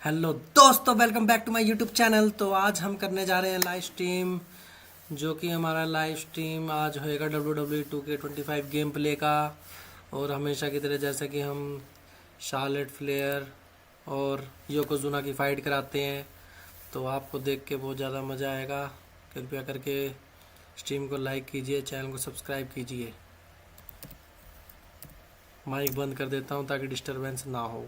Hello दोस्तों, welcome back to my YouTube channel. तो आज हम करने जा रहे हैं लाइव स्ट्रीम, जो कि हमारा लाइव स्ट्रीम आज होएगा WWE 2K25 गेम प्ले का। और हमेशा की तरह जैसा कि हम शार्लेट फ्लेयर और योकोजुना की फ़ाइट कराते हैं, तो आपको देख के बहुत ज़्यादा मज़ा आएगा। कृपया करके स्ट्रीम को लाइक कीजिए, चैनल को सब्सक्राइब कीजिए। माइक बंद कर देता हूँ ताकि डिस्टरबेंस ना हो।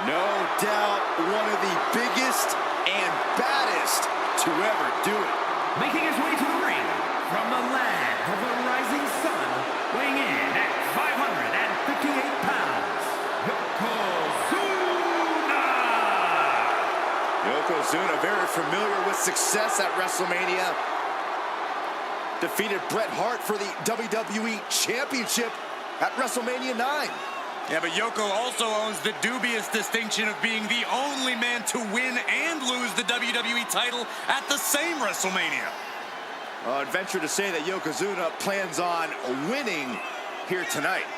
No doubt one of the biggest and baddest to ever do it. Making his way to the ring from the land of the rising sun, weighing in at 558 pounds, Yokozuna! Yokozuna, very familiar with success at WrestleMania. Defeated Bret Hart for the WWE Championship at WrestleMania 9. Yeah, but Yoko also owns the dubious distinction of being the only man to win and lose the WWE title at the same WrestleMania. I'd venture to say that Yokozuna plans on winning here tonight.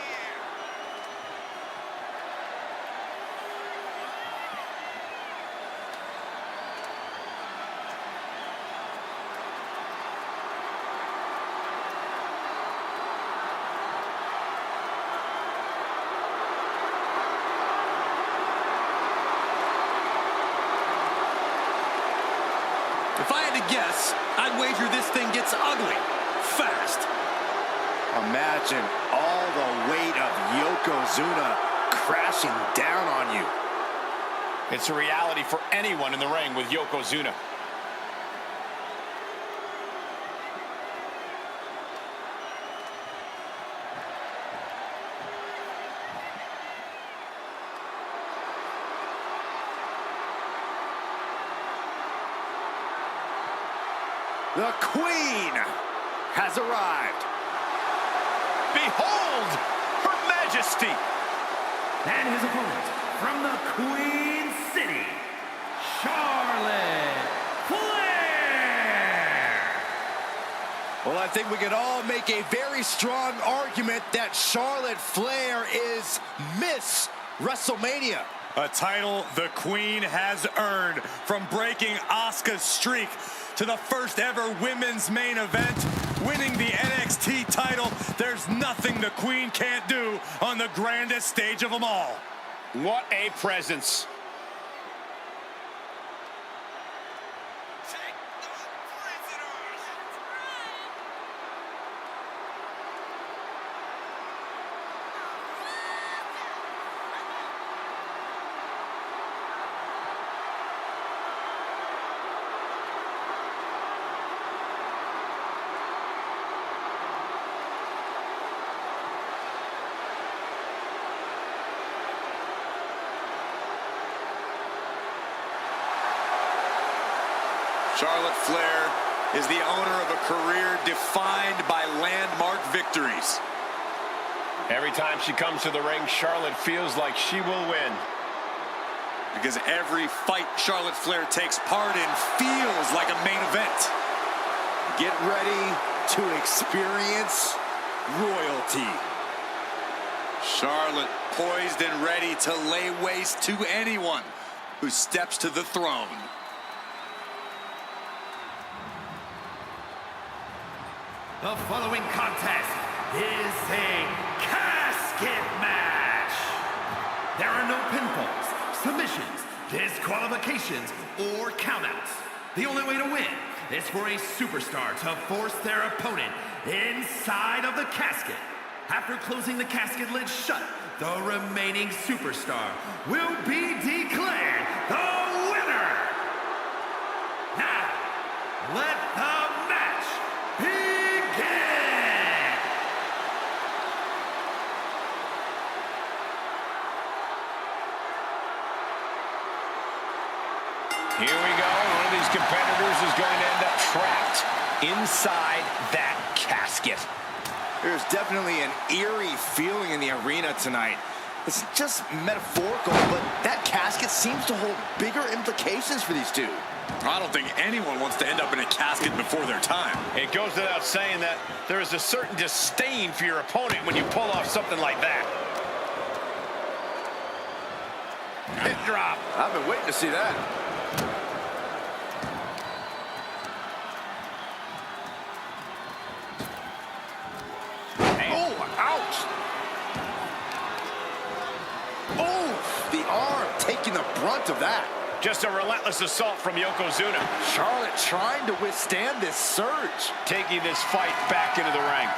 If I had to guess, I'd wager this thing gets ugly fast. Imagine all the weight of Yokozuna crashing down on you. It's a reality for anyone in the ring with Yokozuna. The Queen has arrived. Behold, Her Majesty! And his opponent from the Queen City, Charlotte Flair! Well, I think we can all make a very strong argument that Charlotte Flair is Miss WrestleMania. A title the Queen has earned, from breaking Asuka's streak to the first ever women's main event, winning the NXT title. There's nothing the Queen can't do on the grandest stage of them all. What a presence. Charlotte Flair is the owner of a career defined by landmark victories. Every time she comes to the ring, Charlotte feels like she will win. Because every fight Charlotte Flair takes part in feels like a main event. Get ready to experience royalty. Charlotte poised and ready to lay waste to anyone who steps to the throne. The following contest is a casket match. There are no pinfalls, submissions, disqualifications, or countouts. The only way to win is for a superstar to force their opponent inside of the casket. After closing the casket lid shut, the remaining superstar will be declared the winner. Now, let the match begin. Here we go. One of these competitors is going to end up trapped inside that casket. casket. There's definitely an eerie feeling in the arena tonight. It's just metaphorical, but that casket seems to hold bigger implications for these two. I don't think anyone wants to end up in a casket before their time. It goes without saying that there is a certain disdain for your opponent when you pull off something like that. Hip drop. I've been waiting to see that. Oh, ouch! Oh, the arm taking the brunt of that. Just a relentless assault from Yokozuna. Charlotte trying to withstand this surge. Taking this fight back into the ring.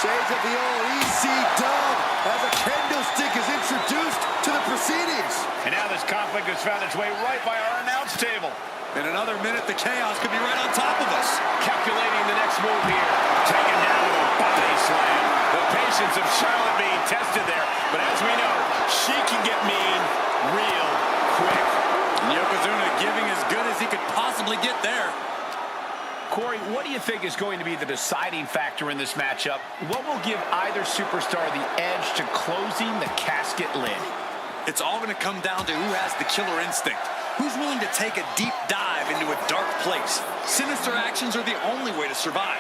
Shades of the old EC dub as a kendo stick is introduced to the proceedings. And now this conflict has found its way right by our announce table. In another minute, the chaos could be right on top of us. Calculating the next move here. Taken down with a body slam. The patience of Charlotte being tested there. But as we know, she can get mean real quick. Yokozuna giving as good as he could possibly get there. Corey, what do you think is going to be the deciding factor in this matchup? What will give either superstar the edge to closing the casket lid? It's all going to come down to who has the killer instinct. Who's willing to take a deep dive into a dark place? Sinister actions are the only way to survive.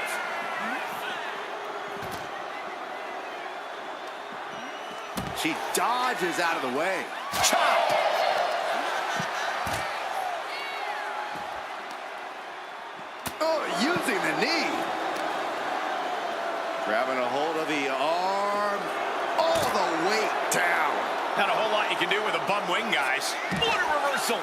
She dodges out of the way. Chop! Oh, using the knee. Grabbing a hold of the arm. All the weight down. Not a whole lot you can do with a bum wing, guys. What a reversal.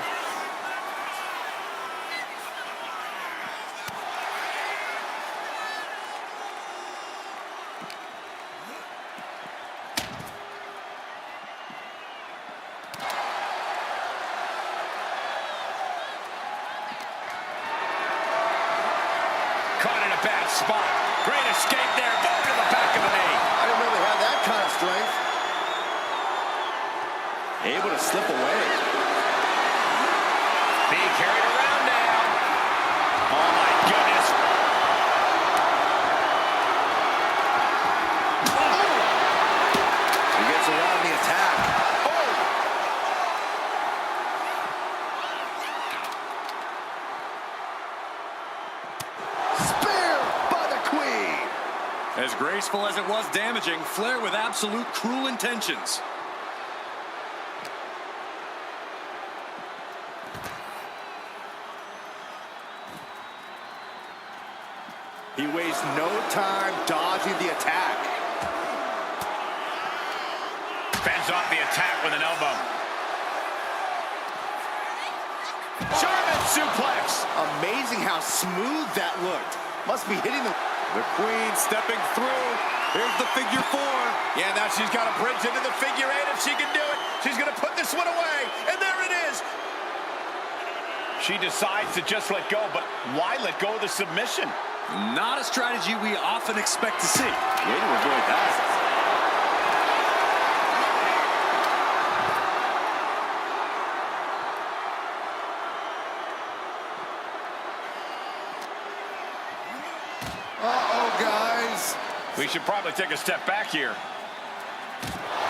Caught in a bad spot. Great escape there. Boom to the back of the knee. I didn't know they had that kind of strength. Able to slip away. Being carried around now. Oh, my goodness. He gets around the attack. Oh! Spear by the Queen. As graceful as it was damaging, Flair with absolute cruel intentions. He wastes no time dodging the attack. Fends off the attack with an elbow. German suplex. Amazing how smooth that looked. Must be hitting the Queen stepping through. Here's the figure 4. Yeah, now she's got a bridge into the figure 8. If she can do it, she's going to put this one away. And there it is. She decides to just let go, but why let go of the submission? Not a strategy we often expect to see. way to avoid that. Uh-oh, guys. We should probably take a step back here.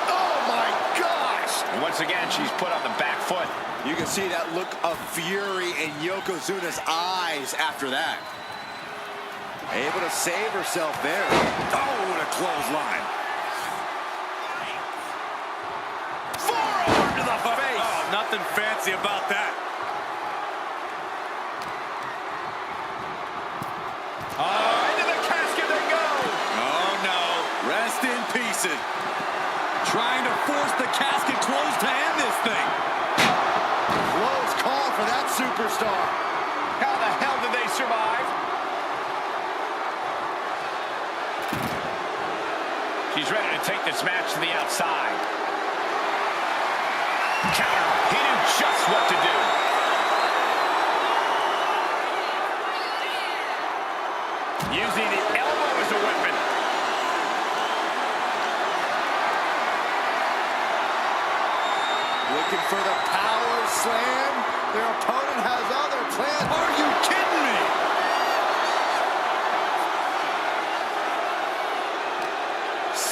Oh, my gosh. And once again, she's put on the back foot. You can see that look of fury in Yokozuna's eyes after that. Able to save herself there. Oh, what a clothesline. Forearm to the face. Oh, nothing fancy about that. Into the casket they go. Oh, no. Rest in pieces. Trying to force the casket closed to end this thing. Close call for that superstar. How the hell did they survive? She's ready to take this match to the outside. Counter. He knew just what to do. Using the elbow as a weapon. Looking for the power slam. Their opponent has other plans. Are you kidding me?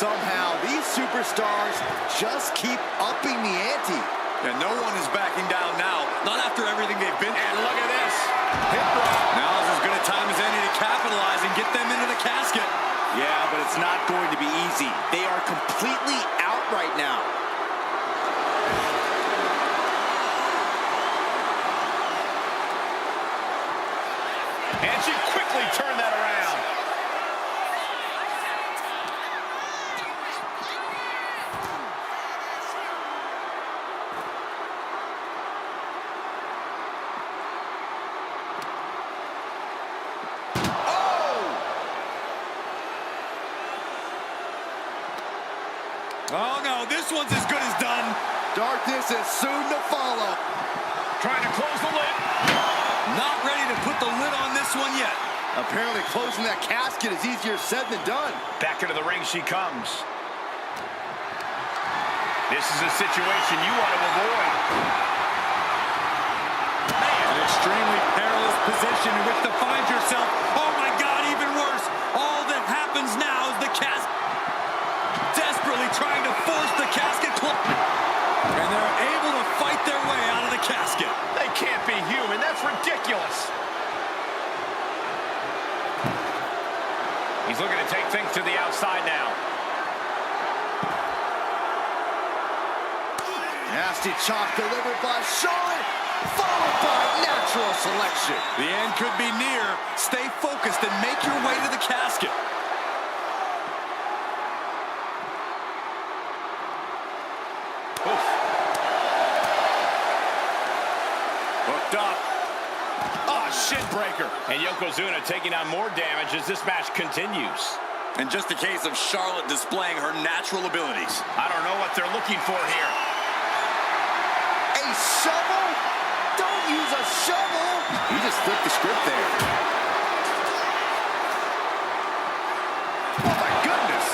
somehow, these superstars just keep upping the ante. And no one is backing down now, not after everything they've been through. And look at this. Hip drop. Now is as good a time as any to capitalize and get them into the casket. Yeah, but it's not going to be easy. They are completely out right now. And she quickly turned that around. Oh, no, this one's as good as done. Darkness is soon to follow. Trying to close the lid. Not ready to put the lid on this one yet. Apparently closing that casket is easier said than done. Back into the ring she comes. This is a situation you want to avoid. An extremely perilous position in which to find yourself. Oh, my God, even worse. All that happens now is the casket desperately trying to force the casket closed. And they're able to fight their way out of the casket. They can't be human. That's ridiculous. He's looking to take things to the outside now. Nasty chop delivered by Charlotte, followed by natural selection. The end could be near. Stay focused and make your way to the casket. Oof. Hooked up. Oh, shin breaker. And Yokozuna taking on more damage as this match continues. And just a case of Charlotte displaying her natural abilities. I don't know what they're looking for here. A shovel? Don't use a shovel. He just flipped the script there. Oh, my goodness.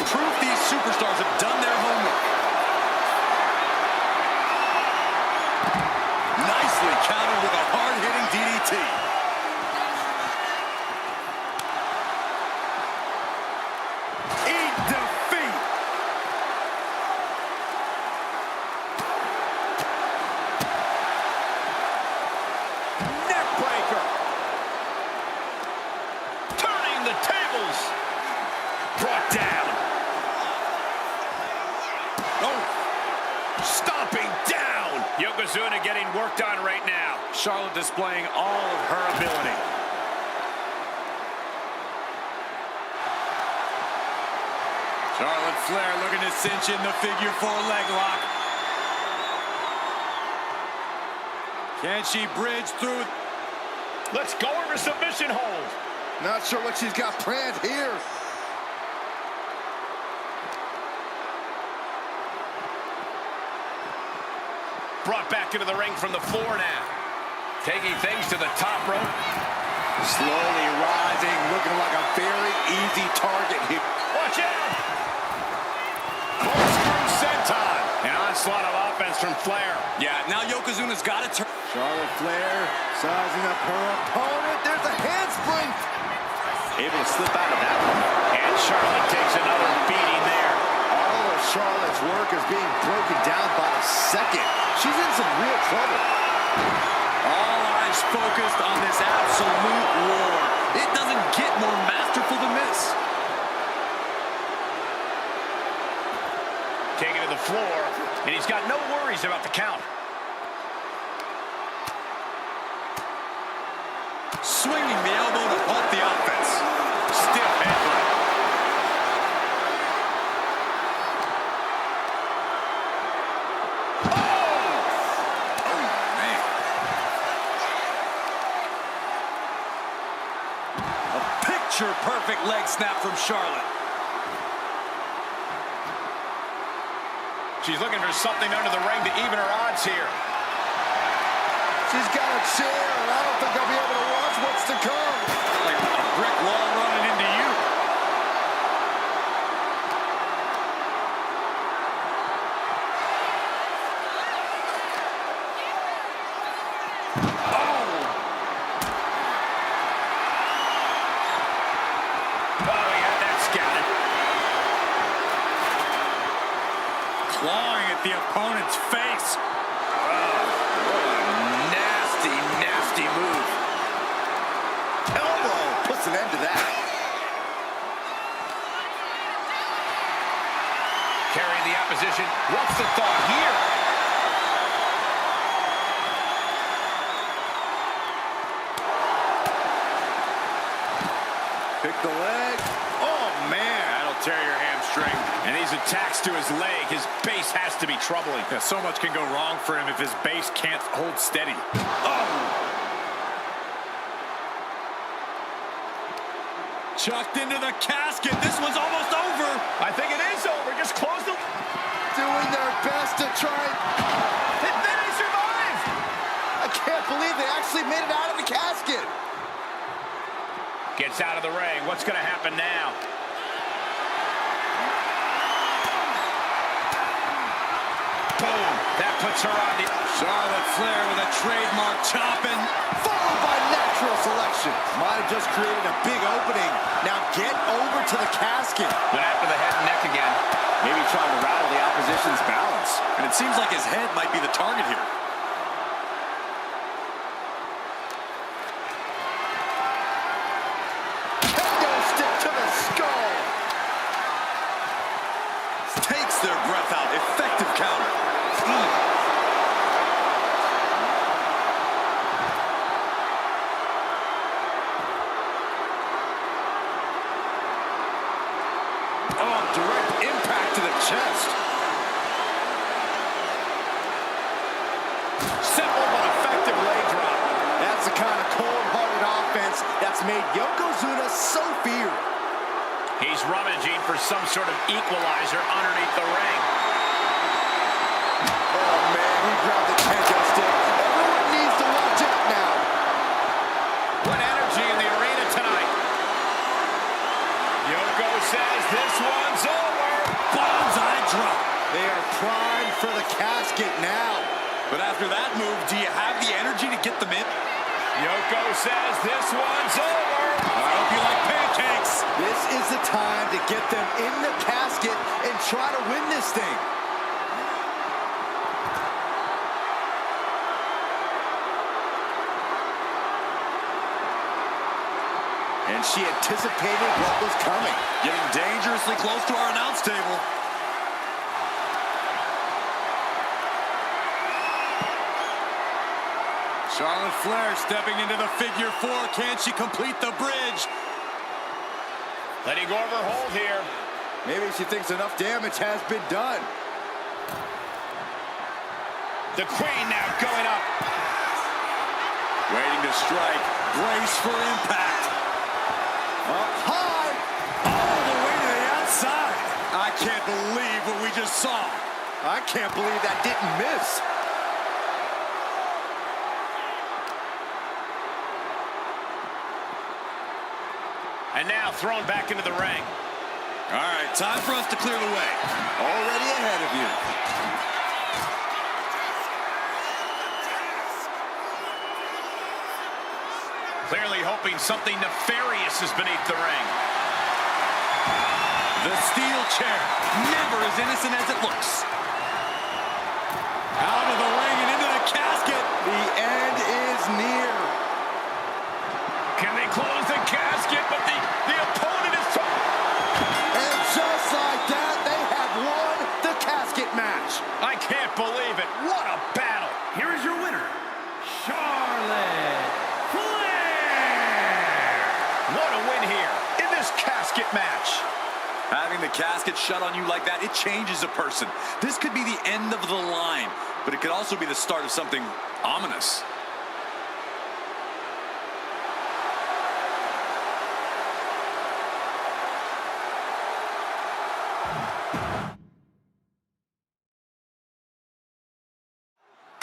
Proof these superstars have done their homework. Nicely countered with a hard-hitting DDT. Eat defeat. Neck breaker. Turning the tables. Brought down. Oh, Stomping down. Yokozuna getting worked on right now. Charlotte displaying all of her ability. Charlotte Flair looking to cinch in the figure 4 leg lock. Can she bridge through? Let's go over a submission hold. Not sure what she's got planned here. Brought back into the ring from the floor now. Taking things to the top rope. Slowly rising, looking like a very easy target here. Watch out! Corkscrew senton. An onslaught of offense from Flair. Yeah, now Yokozuna's got to turn. Charlotte Flair sizing up her opponent. There's a handspring. Able to slip out of that one. And Charlotte takes another beating there. All of Charlotte's work is being broken down by the second. She's in some real trouble. All eyes focused on this absolute war. It doesn't get more masterful than this. Taken to the floor, and he's got no worries about the count. Swinging the elbow to halt the offense. Stiff headbutt. Picture-perfect leg snap from Charlotte. She's looking for something under the ring to even her odds here. She's got a chair, and I don't think I'll be able to watch what's to come. Like a brick wall running into you. Oh, he had that scouted. clawing at the opponent's face. Nasty, nasty move. Elbow puts an end to that. Carrying the opposition. What's the thought here? Pick the leg. Oh, man. That'll tear your hamstring. And these attacks to his leg, his base has to be troubling. Yeah, so much can go wrong for him if his base can't hold steady. Oh! Chucked into the casket. This one's almost over. I think it is over. Just close the... Doing their best to try. And then he survived! I can't believe they actually made it out of the casket. Gets out of the ring. What's going to happen now? Boom! That puts her on the... Charlotte Flair with a trademark chopping. Followed by natural selection. Might have just created a big opening. Now get over to the casket. Went after the head and neck again. Maybe trying to rattle the opposition's balance. And it seems like his head might be the target here. Kendo stick to the skull. Takes their breath out. Effective counter. Oh, direct impact to the chest. Simple but effective leg drop. That's the kind of cold-hearted offense that's made Yokozuna so feared. He's rummaging for some sort of equalizer underneath the ring. Oh, man, he grabbed the kendo stick. Everyone needs to watch out now. What energy in the arena tonight. Yoko says this one's over. Bonsai drop. They are primed for the casket now. But after that move, do you have the energy to get them in? Yoko says this one's over. I hope you like pancakes. This is the time to get them in the casket and try to win this thing. And she anticipated what was coming. Getting dangerously close to our announce table. Charlotte Flair stepping into the figure four. Can she complete the bridge? Letting go of her hold here. Maybe she thinks enough damage has been done. The Queen now going up. Waiting to strike. Brace for impact. Up high. All the way to the outside. I can't believe what we just saw. I can't believe that didn't miss. And now thrown back into the ring. All right, time for us to clear the way. Already ahead of you. Clearly hoping something nefarious is beneath the ring. The steel chair, never as innocent as it looks. Out of the ring and into the casket. The end is near. Can they close the casket? But the opponent is... And just like that, they have won the casket match. I can't believe it. What a battle. Here is your winner, Charlotte Flair. What a win here in this casket match. Having the casket shut on you like that, it changes a person. This could be the end of the line, but it could also be the start of something ominous.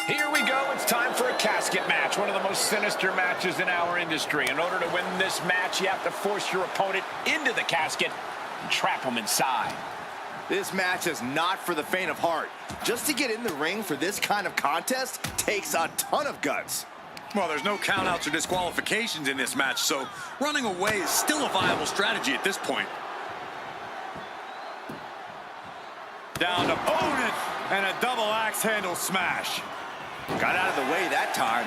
Here we go. It's time for a casket match, one of the most sinister matches in our industry. In order to win this match, you have to force your opponent into the casket and trap them inside. This match is not for the faint of heart. Just to get in the ring for this kind of contest takes a ton of guts. Well, there's no countouts or disqualifications in this match, so running away is still a viable strategy at this point. Down to opponent. And a double axe handle smash. Got out of the way that time.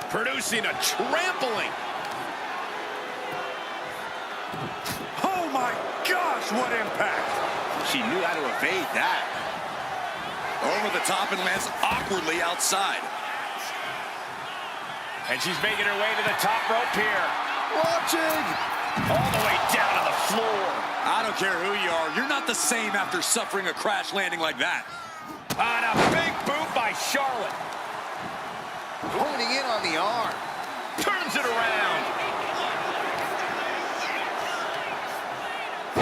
Producing a trampling. Oh my gosh, what impact! She knew how to evade that. Over the top and lands awkwardly outside. And she's making her way to the top rope here. Watching! All the way down to the floor. I don't care who you are, you're not the same after suffering a crash landing like that. On a big boot by Charlotte. Honing in on the arm. Turns it around.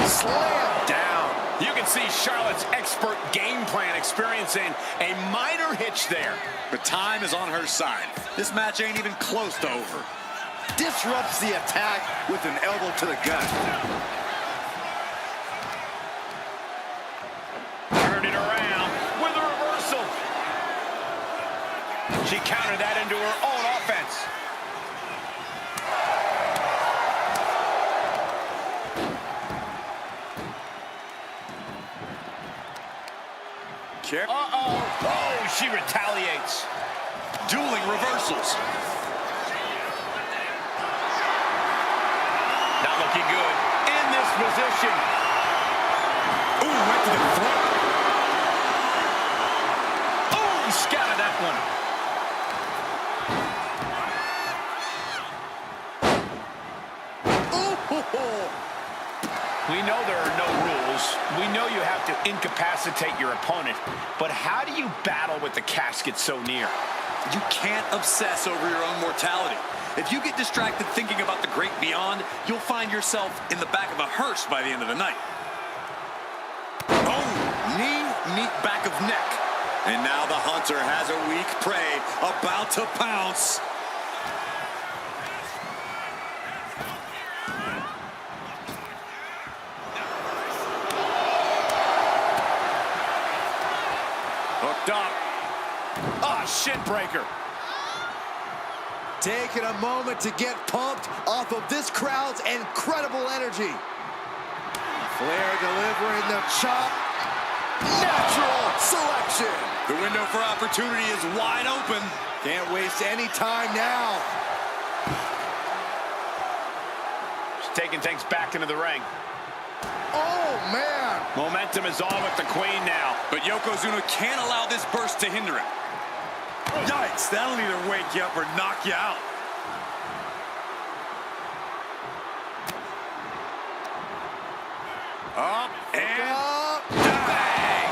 Slam down. You can see Charlotte's expert game plan experiencing a minor hitch there. But time is on her side. This match ain't even close to over. Disrupts the attack with an elbow to the gut. Turned it around with a reversal. She countered that into her own offense. Oh, she retaliates. Dueling reversals. Not looking good in this position. Ooh, right to the throat. Oh, scattered that one. We know there are no rules. We know you have to incapacitate your opponent. But how do you battle with the casket so near? You can't obsess over your own mortality. If you get distracted thinking about the great beyond, you'll find yourself in the back of a hearse by the end of the night. Oh, knee, meet back of neck. And now the hunter has a weak prey about to pounce. Hooked up. Ah, shin breaker. Taking a moment to get pumped off of this crowd's incredible energy. Flair delivering the chop. Natural selection. The window for opportunity is wide open. Can't waste any time now. She's taking things back into the ring. Oh, man. Momentum is on with the Queen now. But Yokozuna can't allow this burst to hinder him. Yikes, that'll either wake you up or knock you out. Up and bang!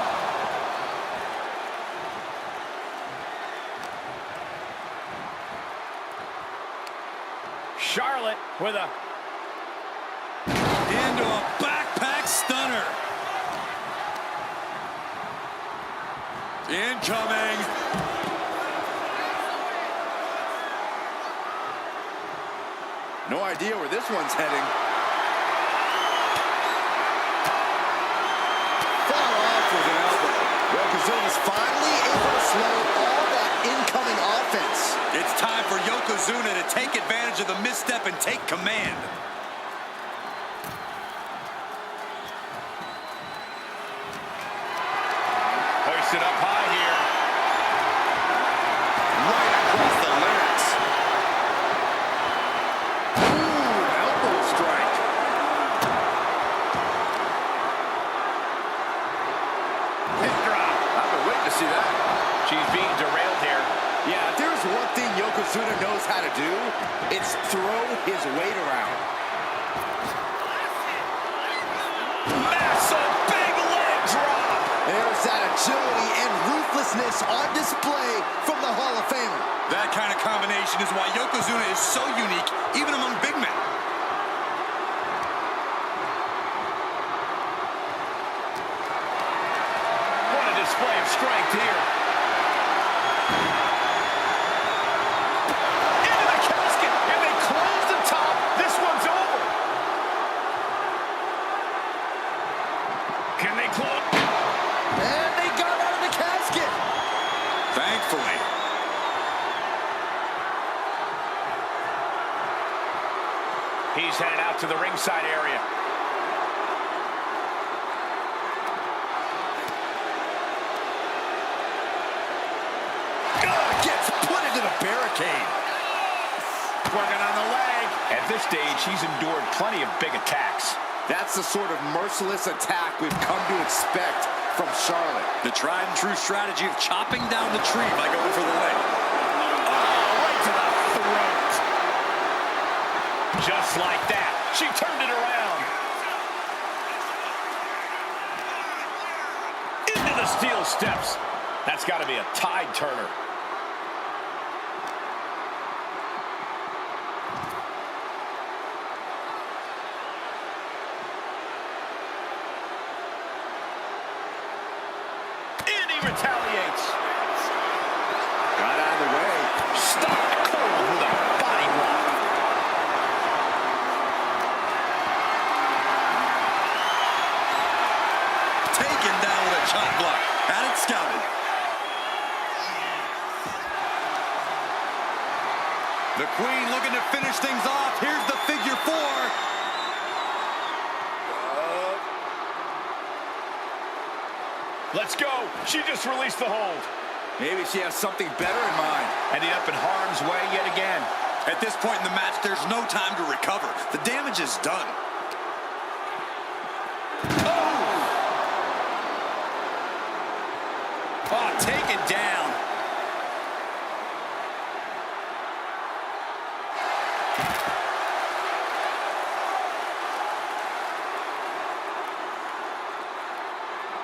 Charlotte with a... Into a backpack stunner. Incoming. No idea where this one's heading. Far off with an elbow. Yokozuna's finally able to slow all that incoming offense. It's time for Yokozuna to take advantage of the misstep and take command. Hoisted up high here. Right across the larynx. Ooh, elbow strike. Hip drop. I've been waiting to see that. She's being derailed here. Yeah, if there's one thing Yokozuna knows how to do, it's throw his weight around. Massive big leg drop. There's that agility and ruthlessness on display from the Hall of Famer. That kind of combination is why Yokozuna is so unique, even among big men. What a display of strength here. Into the casket, and they close the top. This one's over. Can they close? And they got out of the casket. Thankfully. He's headed out to the ringside area. working on the leg. At this stage, he's endured plenty of big attacks. That's the sort of merciless attack we've come to expect from Charlotte. The tried and true strategy of chopping down the tree by going for the leg. Right to the throat. Just like that, she turned it around. Into the steel steps. That's got to be a tide turner. And he retaliates. Got out of the way. Stop cold with a body block. Taken down with a chop block. Had it scouted. The Queen looking to finish things off. Here's the figure 4. Let's go. She just released the hold. Maybe she has something better in mind. Ending up in harm's way yet again. At this point in the match, there's no time to recover. The damage is done. Oh, taken down.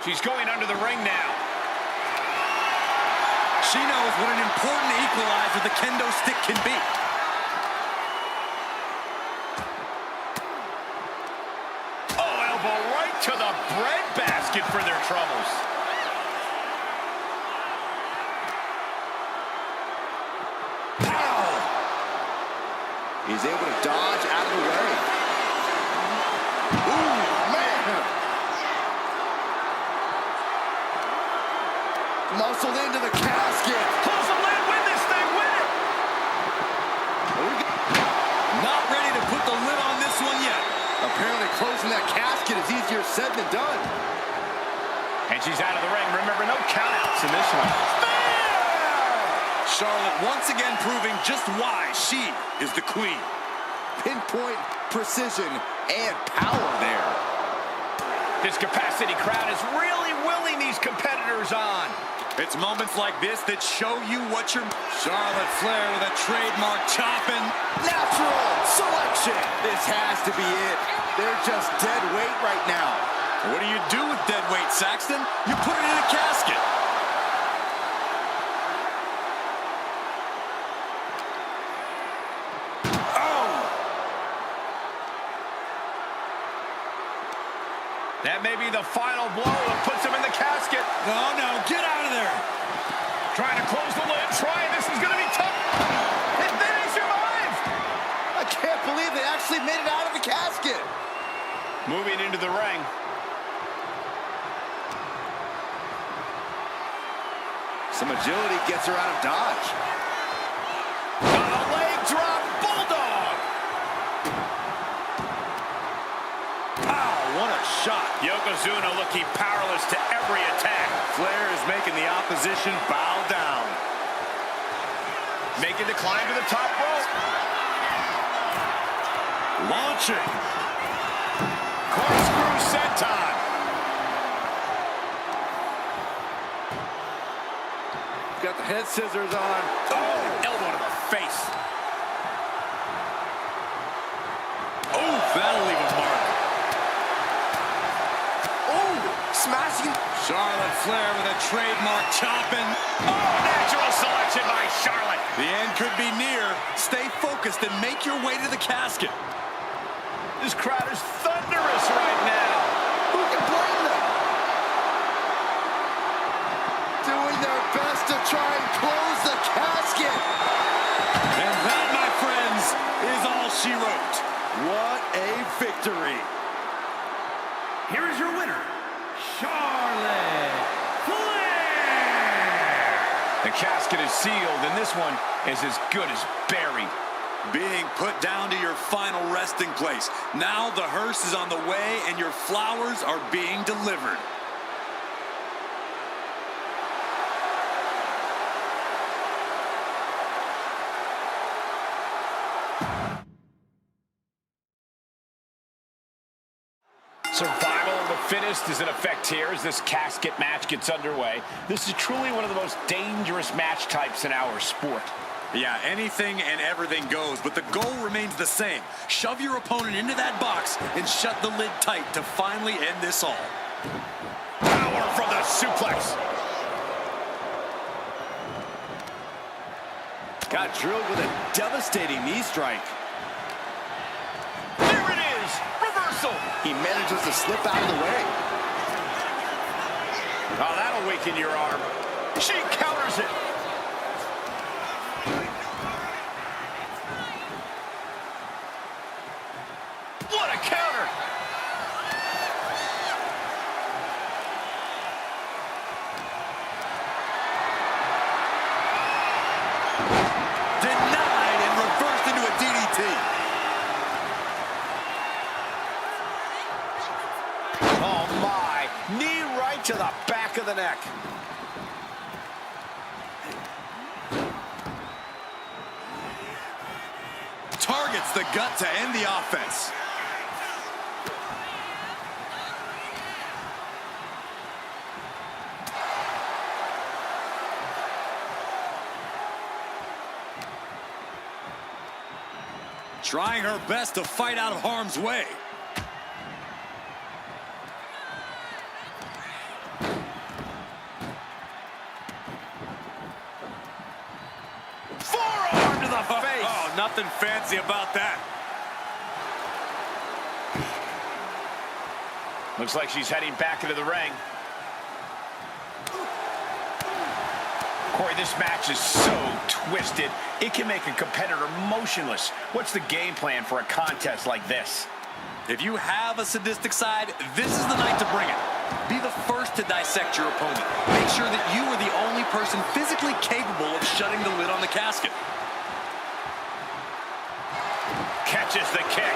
She's going under the ring now. She knows what an important equalizer the kendo stick can be. Oh, elbow right to the breadbasket for their troubles. Ow! He's able to dodge out of the way. Ooh, man! Muscled into the casket. Close the lid, win this thing, win it! Not ready to put the lid on this one yet. Apparently closing that casket is easier said than done. And she's out of the ring. Remember, no countouts in this one. Charlotte once again proving just why she is the Queen. Pinpoint precision and power there. This capacity crowd is really willing these competitors on. It's moments like this that show you what you're... Charlotte Flair with a trademark chopping. Natural selection. This has to be it. They're just dead weight right now. What do you do with dead weight, Saxton? You put it in a casket. That may be the final blow that puts him in the casket. Oh, no, get out of there. Trying to close the lid, this is going to be tough. And then he survives. I can't believe they actually made it out of the casket. Moving into the ring. Some agility gets her out of dodge. On a leg drop, bulldog. What a shot. Yokozuna looking powerless to every attack. Flair is making the opposition bow down. Making the climb to the top rope. Launching. Corkscrew senton. Got the head scissors on. Oh, elbow to the face. Oh, that'll leave a mark. Smashing. Charlotte Flair with a trademark chopping. Oh, natural selection by Charlotte. The end could be near. Stay focused and make your way to the casket. This crowd is thunderous right now. Who can blame them? Doing their best to try and close the casket. And that, my friends, is all she wrote. What a victory. Here is your winner, Charlotte Flair. The casket is sealed, and this one is as good as buried. Being put down to your final resting place. Now the hearse is on the way, and your flowers are being delivered. Survival of the fittest is in effect here as this casket match gets underway. This is truly one of the most dangerous match types in our sport. Yeah, anything and everything goes, but the goal remains the same. Shove your opponent into that box and shut the lid tight to finally end this all. Power from the suplex. Got drilled with a devastating knee strike. There it is. Reversal. He manages to slip out of the way. Oh, that'll weaken your arm. She counters it. What a counter. Denied and reversed into a DDT. Oh, my. Knee right to the back of the neck. Targets the gut to end the offense. Trying her best to fight out of harm's way. Forearm to the face. Oh, nothing fancy about that. Looks like she's heading back into the ring. Corey, this match is so twisted, it can make a competitor motionless. What's the game plan for a contest like this? If you have a sadistic side, this is the night to bring it. Be the first to dissect your opponent. Make sure that you are the only person physically capable of shutting the lid on the casket. Catches the kick.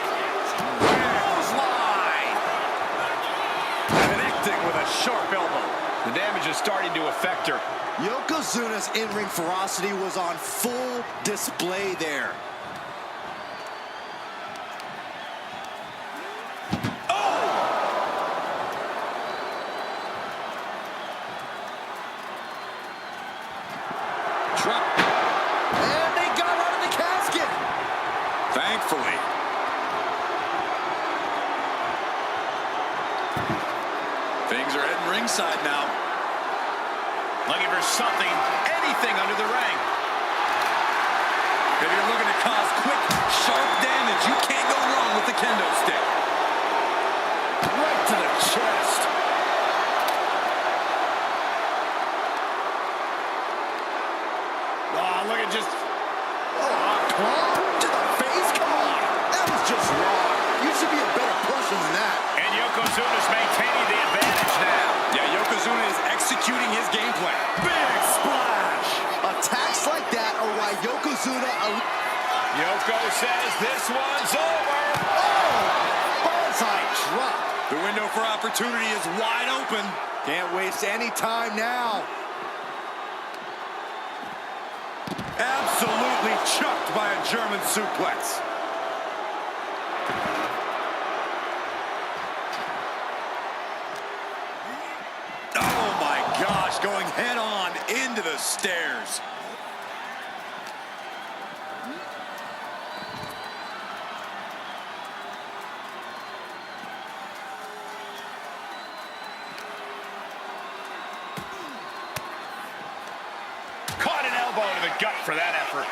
Clothesline! Connecting with a sharp elbow. The damage is starting to affect her. Yokozuna's in-ring ferocity was on full display there. And they got out of the casket. Thankfully. Things are heading ringside now. Looking for something, anything under the ring. If you're looking to cause quick, sharp damage, you can't go wrong with the kendo stick. Right to the chest. Oh, look at just... Claw to the face? Come on. That was just wrong. You should be a better person than that. And Yokozuna's maintaining the advantage now. Yeah, Yokozuna is executing his game plan. Big splash. Attacks like that are why Yokozuna... Yoko says this one's over. Bonsai drop. The window for opportunity is wide open. Can't waste any time now. Absolutely chucked by a German suplex. Oh my gosh, going head on into the stairs. Caught an elbow to the gut for that effort.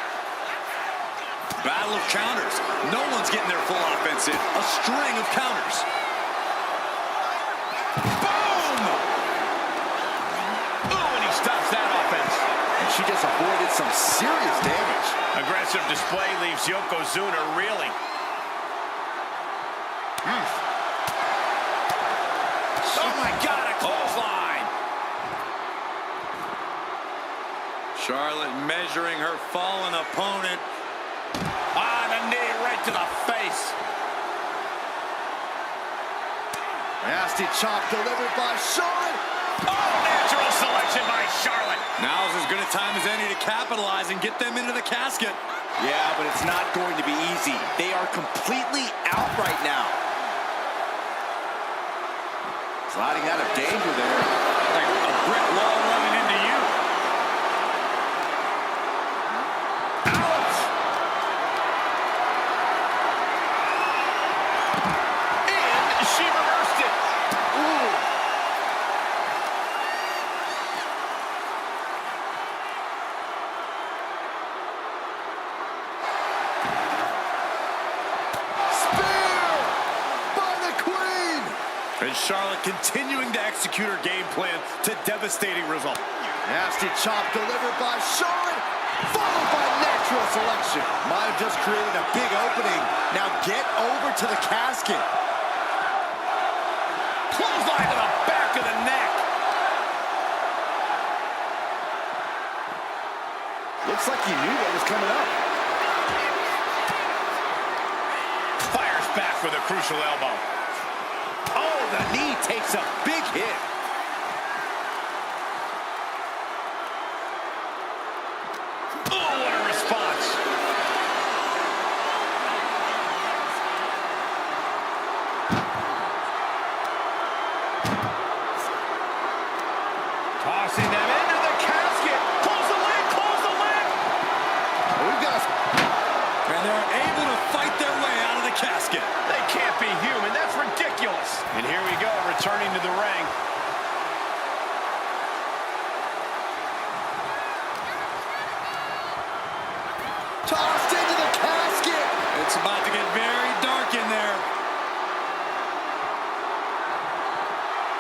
Battle of counters. No one's getting their full offense in. A string of counters. Boom! Ooh, and he stops that offense. And she just avoided some serious damage. Aggressive display leaves Yokozuna reeling. Oh my God, a clothesline! Charlotte measuring her fallen opponent. Ah, the knee right to the face. Nasty chop delivered by Charlotte. Oh, natural selection by Charlotte. Now's as good a time as any to capitalize and get them into the casket. Yeah, but it's not going to be easy. They are completely out right now. Sliding out of danger there. Like a brick wall running into you. Ouch! And she reversed it. Ooh. Spear by the Queen! And Charlotte continuing to execute her game plan to devastating result. Nasty chop delivered by Charlotte, followed by natural selection. Might have just created a big opening. Now get over to the casket. Clothesline to the back of the neck. Looks like he knew what was coming up. Fires back with a crucial elbow. Oh, the knee takes a big hit. Oh, what a response. Tossing them into the casket. Close the lid, close the lid. We've got a... And they're able to fight their way out of the casket. They can't be human. That's ridiculous. And here we go, returning to the ring. Tossed into the casket. It's about to get very dark in there.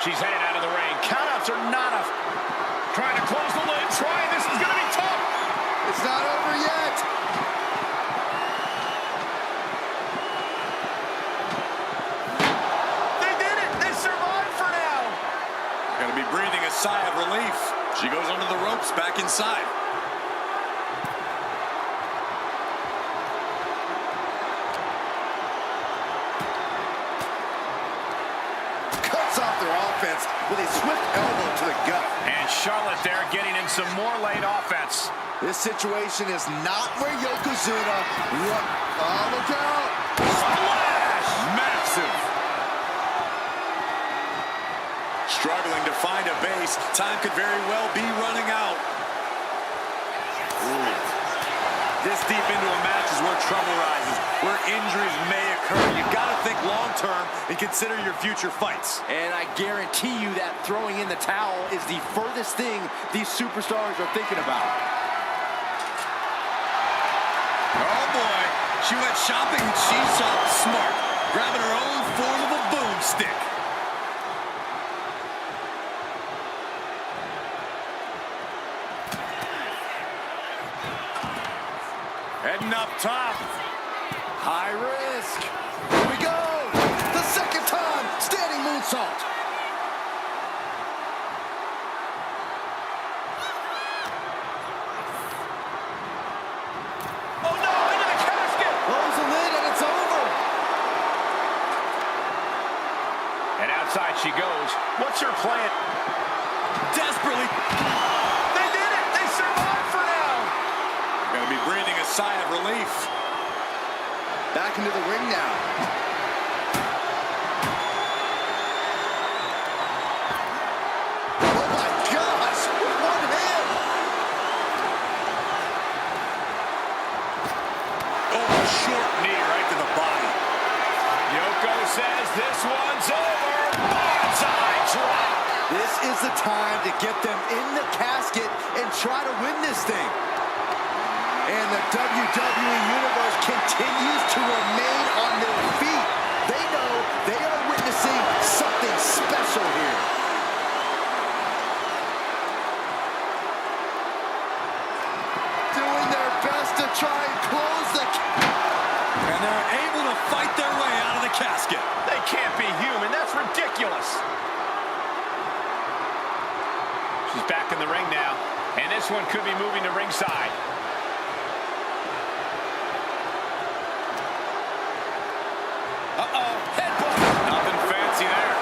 She's headed out of the ring. Countouts are not a... Trying to close the lid. Trying. This is going to be tough. It's not over yet. They did it. They survived for now. Gonna be breathing a sigh of relief. She goes under the ropes back inside. Cuts off their offense with a swift elbow to the gut. And Charlotte there getting in some more late offense. This situation is not where Yokozuna... What? Oh, look out! Splash! Massive. Struggling to find a base. Time could very well be running out. This deep into a match is where trouble rises, where injuries may occur. You've got to think long-term and consider your future fights. And I guarantee you that throwing in the towel is the furthest thing these superstars are thinking about. Oh boy, she went shopping and she shopped smart, grabbing her own form of a boomstick. Heading up top. High risk. Here we go. The second time. Standing moonsault. Oh no, into the casket! Close the lid and it's over. And outside she goes. What's her plan? Desperately. They did it! They survived for now! Gonna be breathing a sigh of relief. Back into the ring now. Oh my gosh! With one hand. Oh, a short knee right to the body. Yoko says this one's over. Bonsai drop! This is the time to get them in the casket and try to win this thing. And the WWE Universe continues to remain on their feet. They know they are witnessing something special here. Doing their best to try and close the... And they're able to fight their way out of the casket. They can't be human. That's ridiculous. She's back in the ring now. And this one could be moving to ringside. Uh-oh. Headbutt. Nothing fancy there.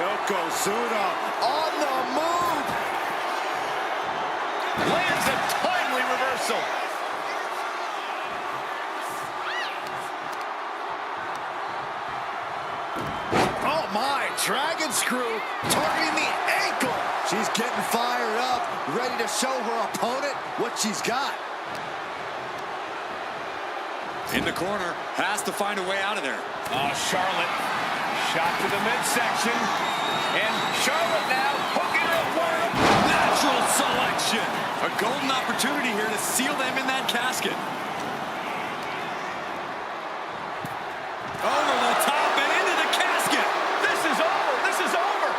Yokozuna on the move. Lands a timely reversal. dragon screw targeting the ankle. She's getting fired up, ready to show her opponent what she's got. In the corner, has to find a way out of there. Oh, Charlotte, shot to the midsection. And Charlotte now hooking her up. Natural selection. A golden opportunity here to seal them in that casket. Over the top and into the casket. This is over. This is over.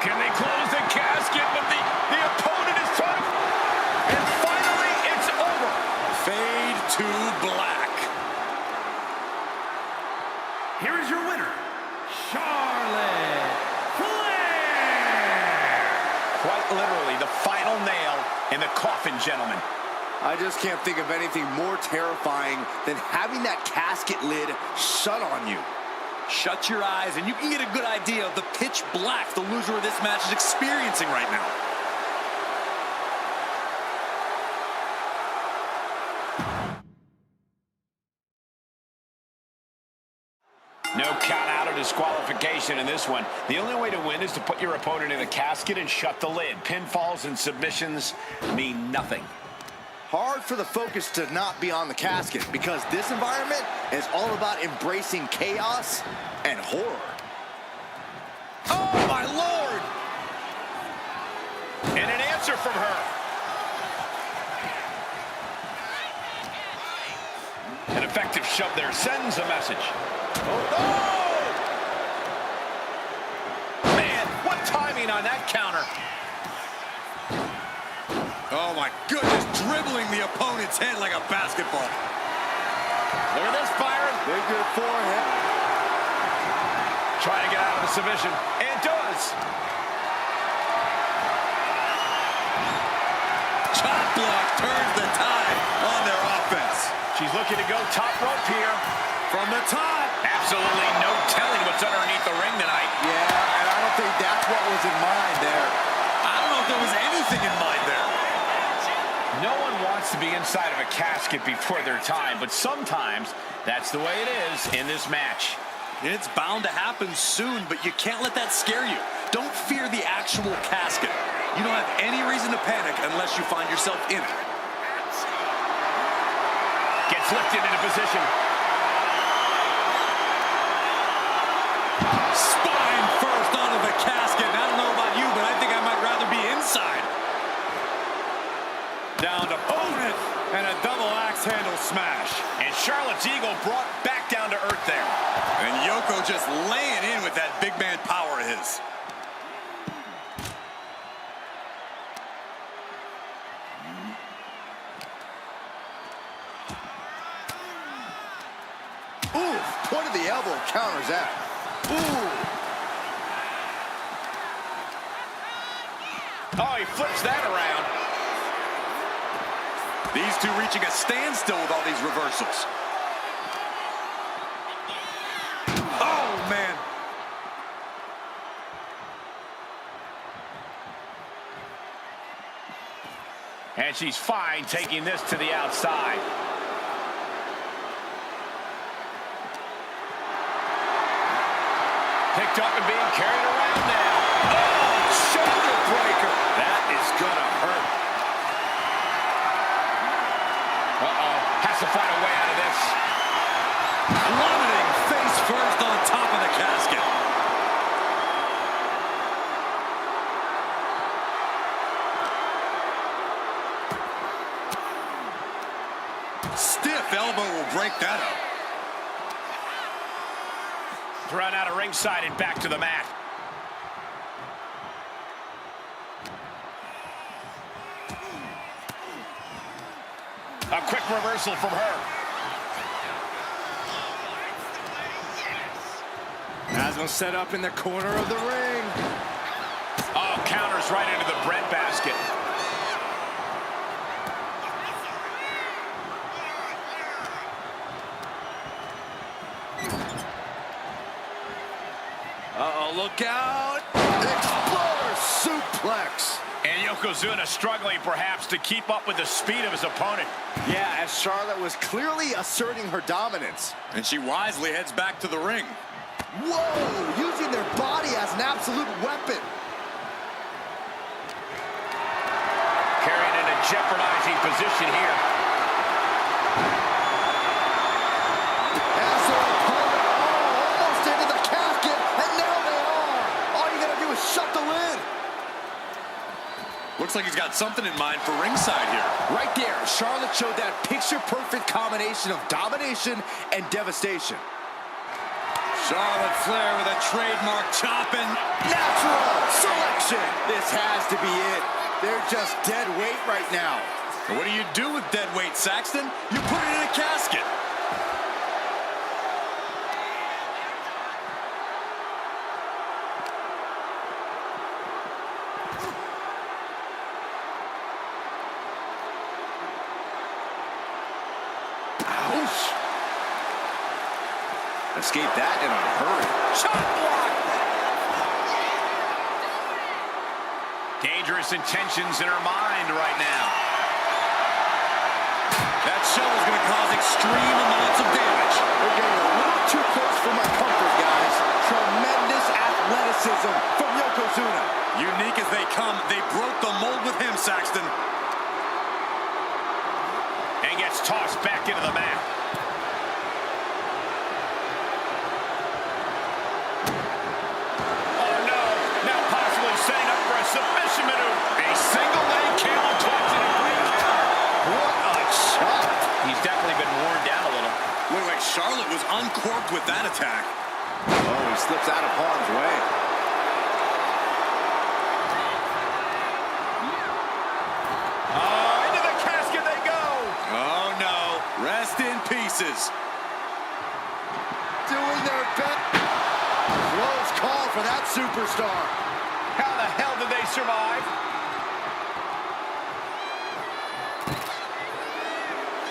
Can they close the casket? But the opponent is trying. And finally, it's over. Fade to black. Here is your winner, Charlotte Flair. Quite literally, the final nail in the coffin, gentlemen. I just can't think of anything more terrifying than having that casket lid shut on you. Shut your eyes and you can get a good idea of the pitch black the loser of this match is experiencing right now. No count out or disqualification in this one. The only way to win is to put your opponent in a casket and shut the lid. Pinfalls and submissions mean nothing. Hard for the focus to not be on the casket because this environment is all about embracing chaos and horror. Oh my Lord! And an answer from her. An effective shove there sends a message. Oh! Man, what timing on that counter. Oh my goodness, dribbling the opponent's head like a basketball. Look at this, Byron. Big good forehand. Trying to get out of the submission, and does. Chop block turns the tide on their offense. She's looking to go top rope here. From the top. Absolutely no telling what's underneath the ring tonight. Yeah, and I don't think that's what was in mind there. I don't know if there was anything in mind there. No one wants to be inside of a casket before their time, but sometimes that's the way it is in this match. It's bound to happen soon, but you can't let that scare you. Don't fear the actual casket. You don't have any reason to panic unless you find yourself in it. Gets lifted into position. Spine first onto the casket. I don't know about you, but I think I might rather be inside. Down to opponent and a double axe handle smash. And Charlotte's Eagle brought back down to earth there. And Yoko just laying in with that big man power of his. Ooh, point of the elbow counters that. Ooh. Oh, he flips that around. These two reaching a standstill with all these reversals. Oh, man. And she's fine taking this to the outside. Picked up and being carried around now. Oh, shoulder breaker. That is gonna hurt. Uh-oh, has to find a way out of this. Plummeting face first on top of the casket. Stiff elbow will break that up. Thrown out of ringside and back to the mat. A quick reversal from her. Asma set up in the corner of the ring. Oh, counters right into the bread basket. Uh-oh, look out. Exploder suplex. And Yokozuna struggling perhaps to keep up with the speed of his opponent. Yeah, as Charlotte was clearly asserting her dominance. And she wisely heads back to the ring. Whoa! Using their body as an absolute weapon. Carried in a jeopardizing position here. As their opponent, almost into the casket, and now they are. All you gotta do is shut the lid. Looks like he's got something in mind for ringside here. Right there, Charlotte showed that picture-perfect combination of domination and devastation. Charlotte Flair with a trademark chopping. Natural selection. This has to be it. They're just dead weight right now. What do you do with dead weight, Saxton? You put it in a casket. Ouch. Escaped that in a hurry. Shot block! Dangerous intentions in her mind right now. That shovel's going to cause extreme amounts of damage. They're getting a little too close for my comfort, guys. Tremendous athleticism from Yokozuna. Unique as they come, they broke the mold with him, Saxton. And gets tossed back into the mat. Oh no, now possibly setting up for a submission maneuver. A single leg camel clutch and a great counter. What a shot. He's definitely been worn down a little. Wait, Charlotte was uncorked with that attack. Oh, he slips out of harm's way. Oh, into the casket they go. Oh no, rest in pieces. Doing their best. Close call for that superstar. How the hell did they survive?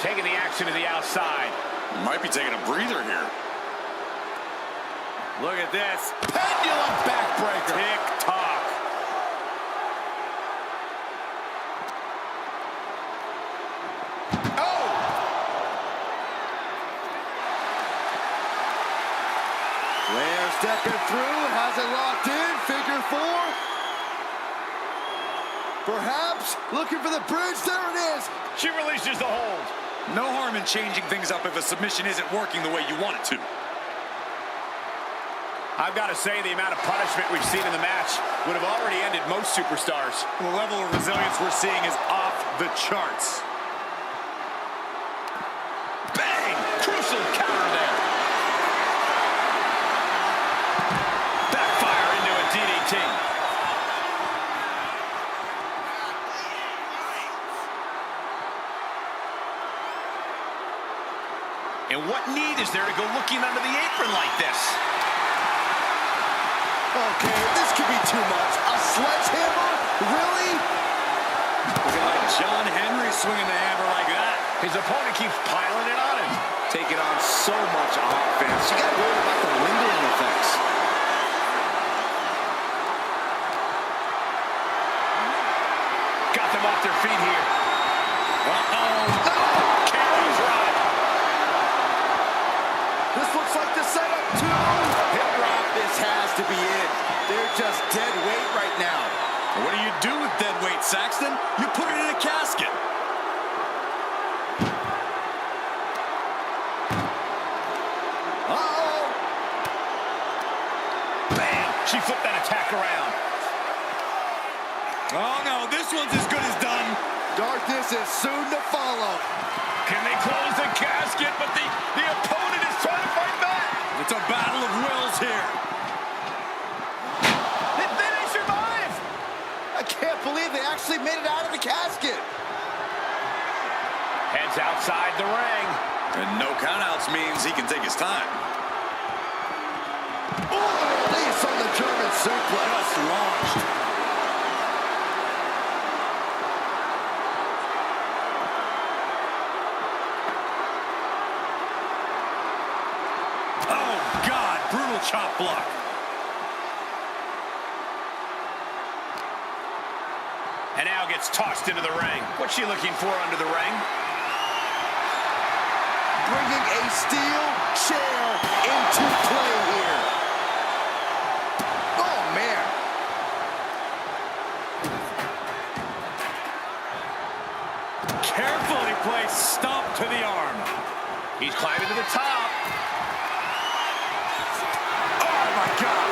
Taking the action to the outside. Might be taking a breather here. Look at this. Pendulum backbreaker. Tick-tock. Oh! Flair stepping through, has it locked in, figure four. Perhaps looking for the bridge, there it is. She releases the hold. No harm in changing things up if a submission isn't working the way you want it to. I've got to say, the amount of punishment we've seen in the match would have already ended most superstars. The level of resilience we're seeing is off the charts. Bang! Crucial counter there. Backfire into a DDT. And what need is there to go looking under the apron like this? Okay, this could be too much. A sledgehammer? Really? Looking like John Henry swinging the hammer like that. His opponent keeps piling it on him. Taking on so much offense. You gotta worry about the lingering effects. Got them off their feet here. Uh-oh. Carries right. This looks like the setup too. Hip drop, this has to be it. They're just dead weight right now. What do you do with dead weight, Saxton? You put it in a casket. Uh-oh. Bam! She flipped that attack around. Oh no, this one's as good as done. Darkness is soon to follow. Can they close the casket? But the opponent is trying to fight back. It's a battle of wills here. They survive. I can't believe they actually made it out of the casket. Heads outside the ring. And no countouts means he can take his time. Release on the German suplex. Just launched. Oh, God, brutal chop block. And now gets tossed into the ring. What's she looking for under the ring? Bringing a steel chair into play here. man. Carefully placed stomp to the arm. He's climbing to the top. Oh, my God.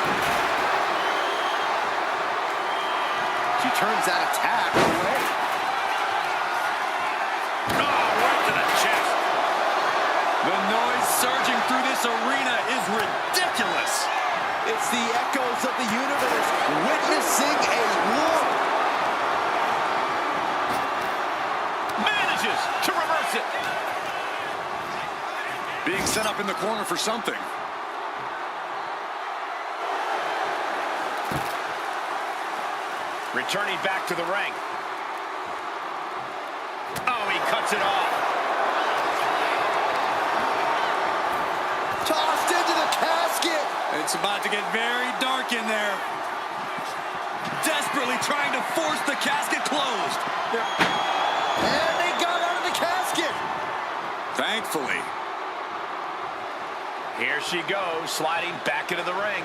She turns that attack away. Oh, right to the chest. The noise surging through this arena is ridiculous. It's the echoes of the universe witnessing a war. Manages to reverse it. Being set up in the corner for something. Returning back to the ring. Oh, he cuts it off. Tossed into the casket. It's about to get very dark in there. Desperately trying to force the casket closed. And they got out of the casket. Thankfully. Here she goes, sliding back into the ring.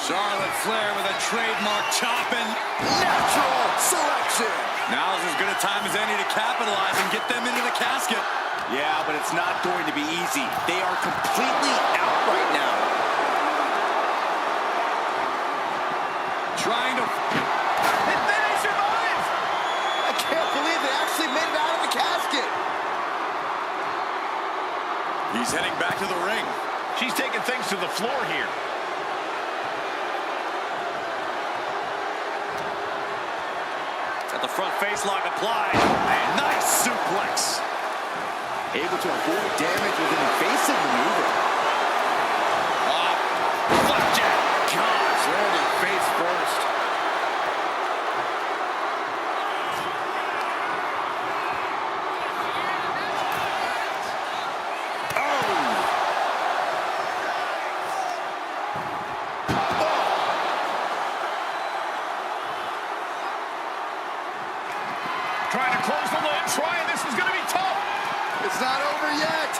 Charlotte Flair with a trademark chopping. Natural selection. Now's as good a time as any to capitalize and get them into the casket. Yeah, but it's not going to be easy. They are completely out right now. Trying to... And then he survives! I can't believe they actually made it out of the casket. He's heading back to the ring. She's taking things to the floor here. Got the front face lock applied. A nice suplex. Able to avoid damage with an evasive maneuver. Flapjack. Gosh, landed face first. Trying to close the lid, trying. This is going to be tough. It's not over yet.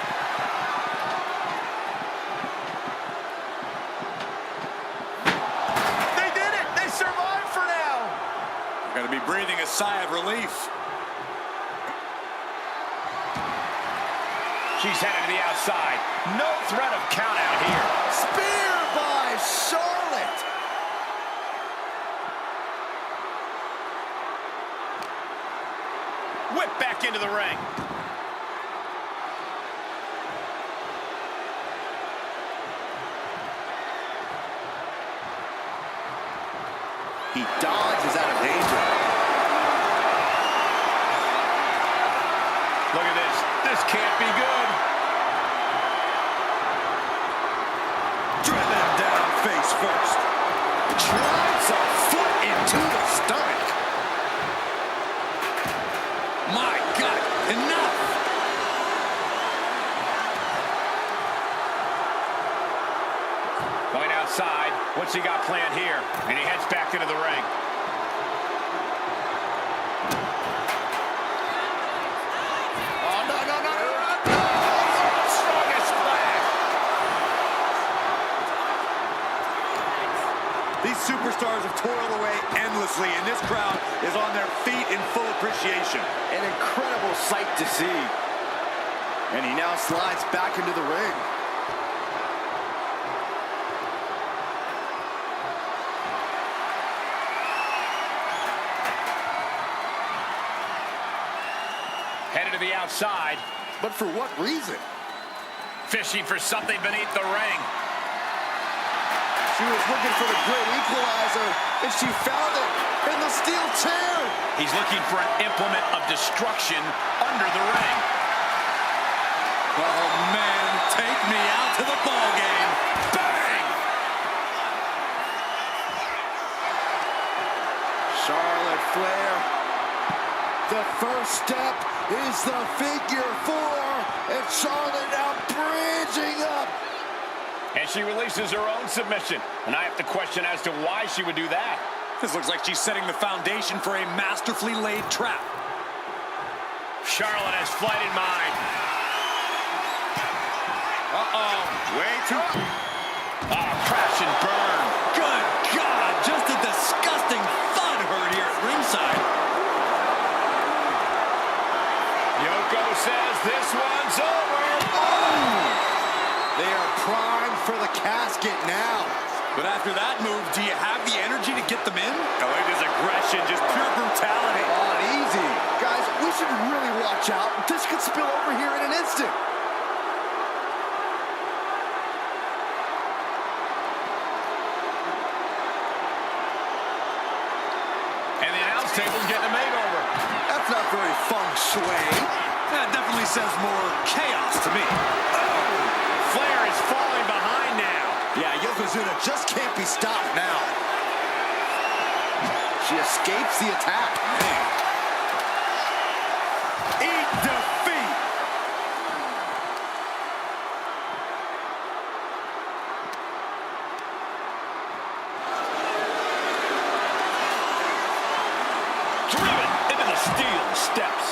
They did it. They survived for now. Got to be breathing a sigh of relief. She's headed to the outside. No threat of count out here. Spear by Charlotte. Whip back into the ring. He dodges out of danger. Look at this. This can't be good. Driven down face first. Drives a foot into the stomach. My God, enough! Going outside. What's he got planned here? And he heads back into the ring. Oh, no, no, no, no, no, no! Strongest splash! These superstars have toiled away endlessly, and this crowd is on their feet in full appreciation. An incredible sight to see. And he now slides back into the ring. Headed to the outside. But for what reason? Fishing for something beneath the ring. She was looking for the great equalizer, and she found it in the steel chair. He's looking for an implement of destruction under the ring. Oh, man, take me out to the ball game. Bang! Charlotte Flair. The first step is the figure four, and Charlotte now bridging up. And she releases her own submission. And I have to question as to why she would do that. This looks like she's setting the foundation for a masterfully laid trap. Charlotte has flight in mind. Uh-oh, way too... Oh, crash and burn. Good God! ringside. Yoko says this one's over. They are primed for the casket now. But after that move, do you have the energy to get them in? I like this aggression, just pure brutality. On easy. Guys, we should really watch out. This could spill over here in an instant. And the announce table's getting a makeover. That's not very feng shui. That definitely says more chaos to me. Flair is falling behind now. Yeah, Yokozuna just can't be stopped now. She escapes the attack. Man. Eat defeat. Driven into the steel steps.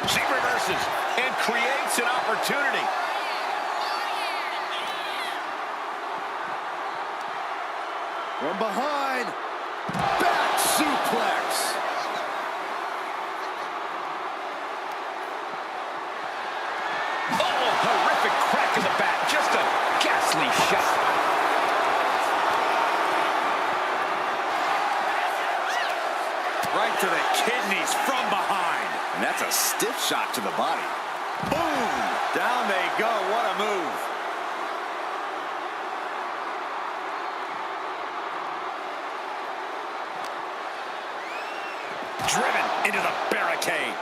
She reverses and creates an opportunity. From behind. Back suplex. Oh, horrific crack in the back. Just a ghastly shot. Right to the kidneys from behind. And that's a stiff shot to the body. Boom! Down they go. What a move. Driven into the barricade.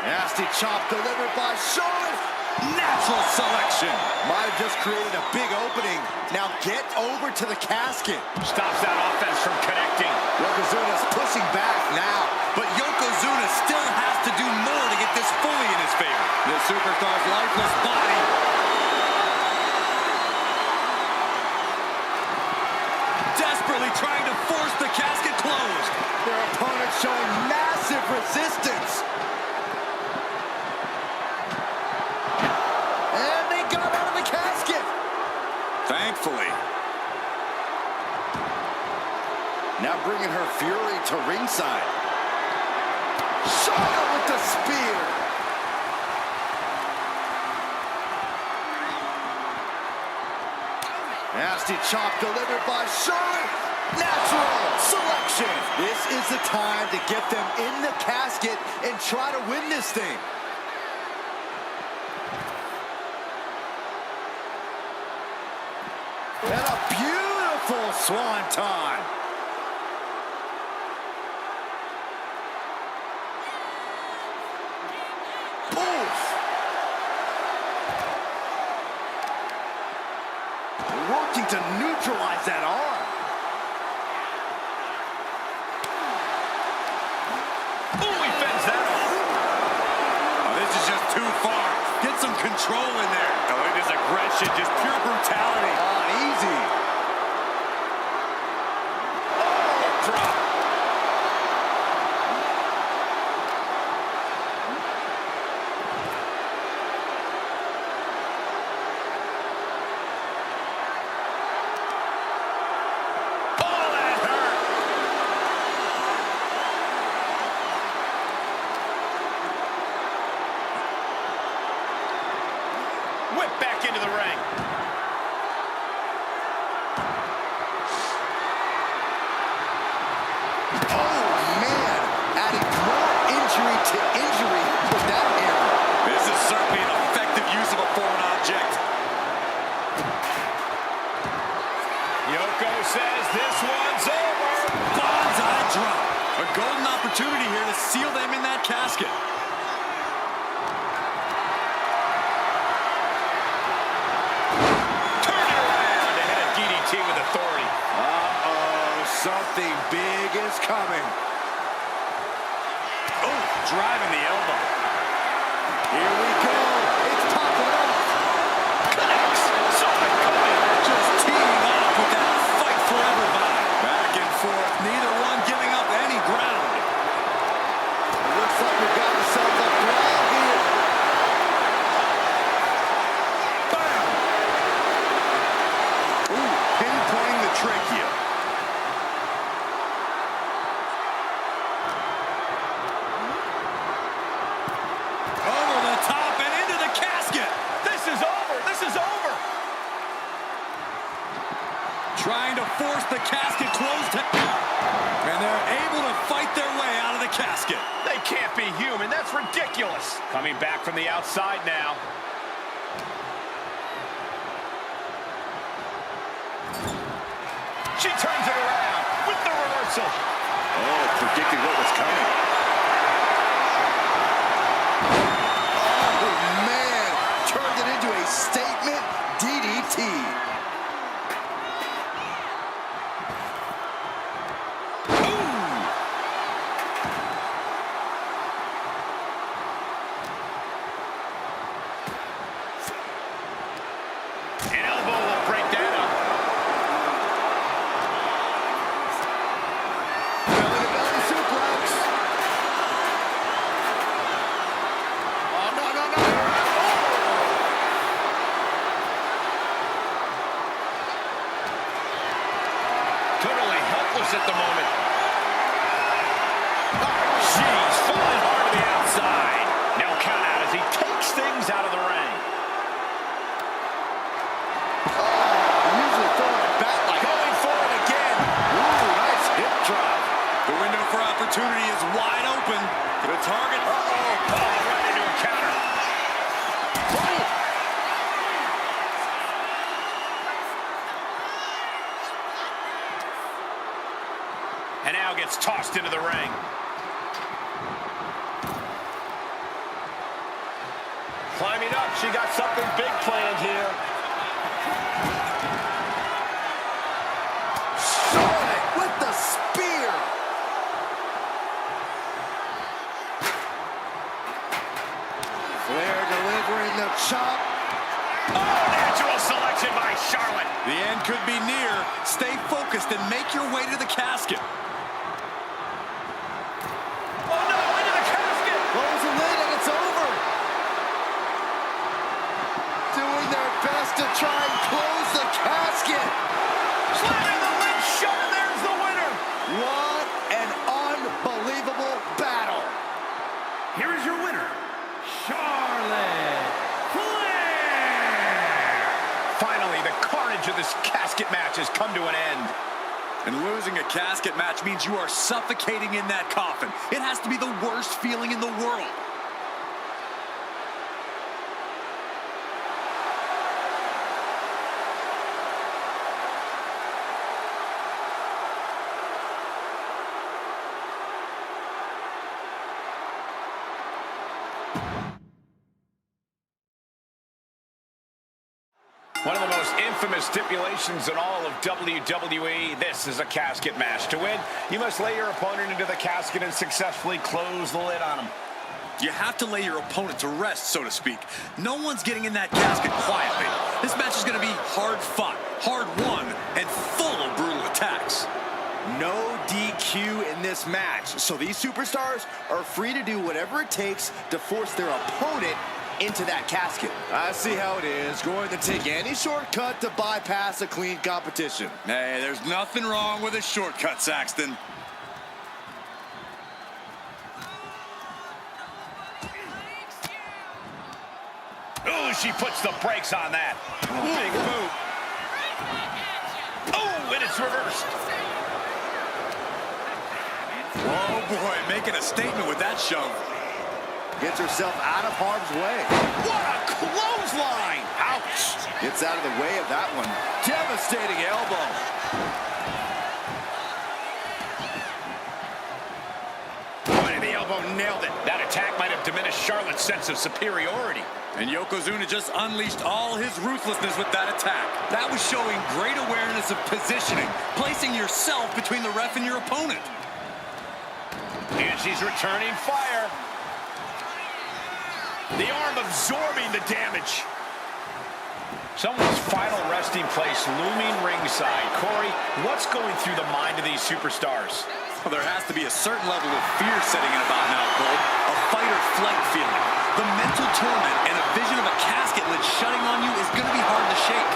Nasty chop delivered by Shawn. Natural selection. Might have just created a big opening. Now get over to the casket. Stops that offense from connecting. Yokozuna's pushing back now. But Yokozuna still has to do more to get this fully in his favor. The superstar's lifeless body. Desperately trying to force the casket closed. Their opponent showing massive resistance. And they got out of the casket. Thankfully. Now bringing her fury to ringside. Shawn with the spear. Nasty chop delivered by Shawn. Natural selection. This is the time to get them in the casket and try to win this thing. And a beautiful swanton. Oof. Working to neutralize that arm. Ooh, he fends that off. Oh, this is just too far. Get some control in there. Oh, look at this aggression, just pure brutality. On easy. Oh, drop. Oh, that hurt. Whip back into the ring. Oh, man. Adding more injury to injury with that hammer. This is certainly an effective use of a foreign object. Yoko says this one's over. Bonsai drop. A golden opportunity here to seal them in that casket. Turn it around to hit a DDT with authority. Uh-oh, something big is coming. Oh, driving the elbow. Here we go. It's popping off. Connects. Saw it coming. Just teeing off with that fight forever vibe. Back and casket. They can't be human. That's ridiculous. Coming back from the outside now. She turns it around with the reversal. Oh, predicted what was coming. Oh, man. Turned it into a statement DDT. An elbow will break that up. Belly-to-belly suplex. Oh, no, no, no. Totally helpless at the moment. Oh, jeez, falling hard to the outside. Now count out as he takes things out of the ring. Usually throwing it back like Going for it again. ooh, nice hip drop. The window for opportunity is wide open. The target. Oh, right into a counter. And now gets tossed into the ring. Climbing up, she got something big planned here. Charlotte with the spear. Flair delivering the chop. Oh, natural selection by Charlotte. The end could be near. Stay focused and make your way to the casket. Oh, no, into the casket. Close the lid and it's over. Doing their best to try and close the casket. Slamming the lid shut, and there's the winner. What an unbelievable battle. Here is your winner, Charlotte Flair. Finally, the carnage of this casket match has come to an end. And losing a casket match means you are suffocating in that coffin. It has to be the worst feeling in the world. One of the most infamous stipulations in all of WWE, this is a casket match. To win, you must lay your opponent into the casket and successfully close the lid on him. You have to lay your opponent to rest, so to speak. No one's getting in that casket quietly. This match is going to be hard fought, hard won, and full of brutal attacks. No DQ in this match, so these superstars are free to do whatever it takes to force their opponent into that casket. I see how it is, going to take any shortcut to bypass a clean competition. Hey, there's nothing wrong with a shortcut, Saxton. Oh, she puts the brakes on that. Big boot. Oh, and it's reversed. Oh boy, making a statement with that shove. Gets herself out of harm's way. What a clothesline! Ouch! Gets out of the way of that one. Devastating elbow. Point of the elbow, nailed it. That attack might have diminished Charlotte's sense of superiority. And Yokozuna just unleashed all his ruthlessness with that attack. That was showing great awareness of positioning, placing yourself between the ref and your opponent. And she's returning fire. The arm absorbing the damage. Someone's final resting place looming ringside. Corey, what's going through the mind of these superstars? Well, there has to be a certain level of fear setting in about now, Cole. A fight or flight feeling. The mental torment and a vision of a casket lid shutting on you is going to be hard to shake.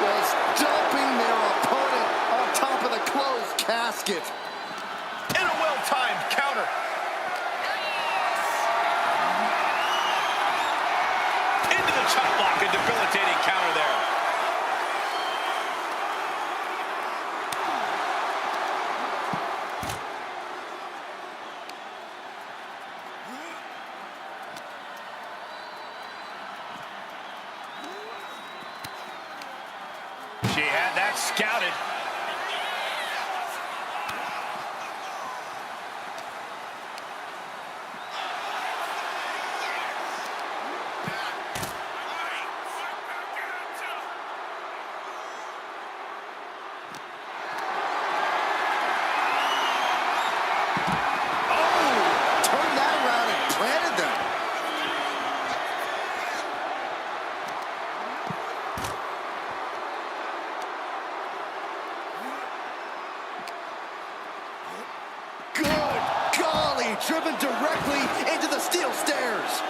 Was dumping their opponent on top of the closed casket. In a well-timed counter. Into the chop block, a debilitating counter there. scouted. Driven directly into the steel stairs.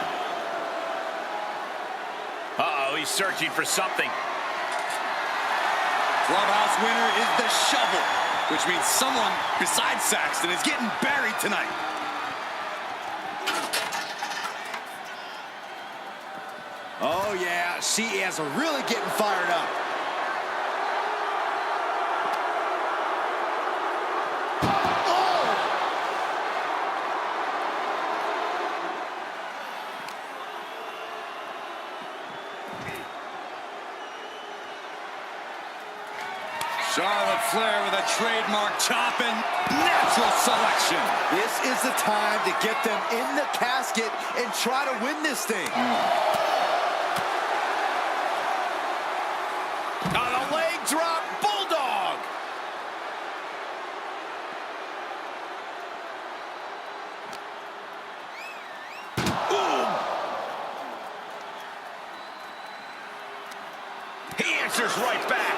Uh-oh, he's searching for something. Clubhouse winner is the shovel, which means someone besides Saxton is getting buried tonight. Oh yeah, she is really getting fired up. Charlotte Flair with a trademark chopping, natural selection. This is the time to get them in the casket and try to win this thing. On a leg drop, bulldog. Boom. He answers right back.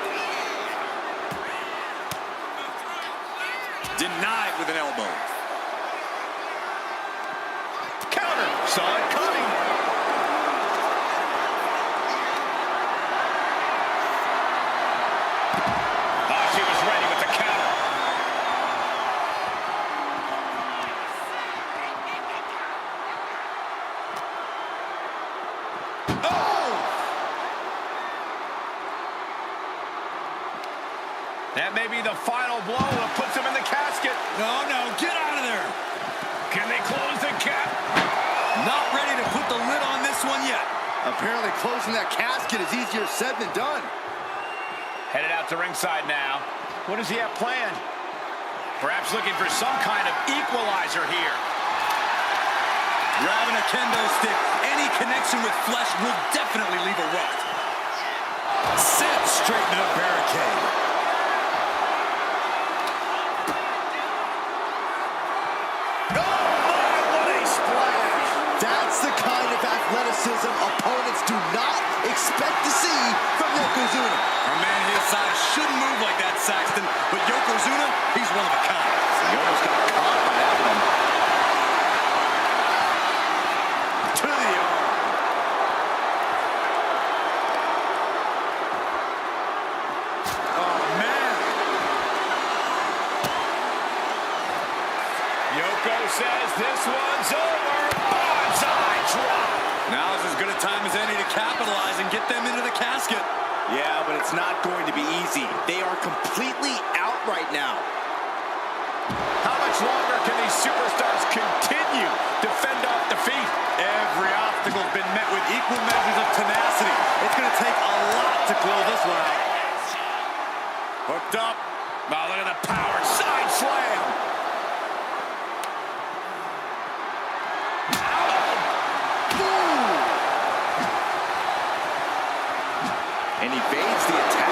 Denied with an elbow. Counter. Saw it coming. Oh, she was ready with the counter. Oh! That may be the final blow that puts him in the casket. No, get out of there. Can they close the cap? Not ready to put the lid on this one yet. Apparently closing that casket is easier said than done. Headed out to ringside now. What does he have planned? Perhaps looking for some kind of equalizer here. Grabbing a kendo stick, any connection with flesh will definitely leave a welt. Sent straight into the barricade. Athleticism opponents do not expect to see from Yokozuna. A man his size shouldn't move like that, Saxton, but Yokozuna, he's one of a kind. He almost got caught by that one. To the arm. Oh, man. Yoko says this one's over. Bonsai drop. Now is as good a time as any to capitalize and get them into the casket. Yeah, but it's not going to be easy. They are completely out right now. How much longer can these superstars continue to fend off defeat? Every obstacle's been met with equal measures of tenacity. It's going to take a lot to close this one out. Hooked up. Oh, look at the power. Side slam. And evades the attack.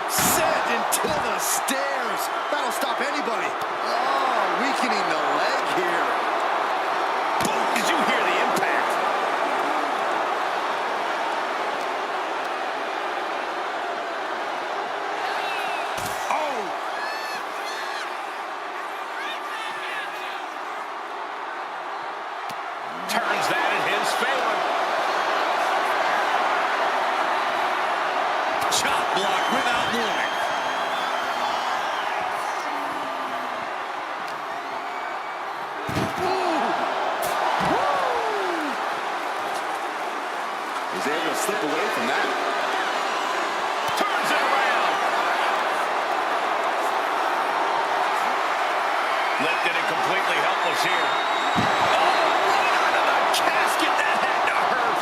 Sent into the stairs. That'll stop anybody. Oh, weakening the leg here. Boom. Did you hear the impact? Oh. Turns that in his favor. Chop block without warning. He's able to slip away from that. Turns it around. Lifted and completely helpless here. Oh, right onto the casket. That had to hurt.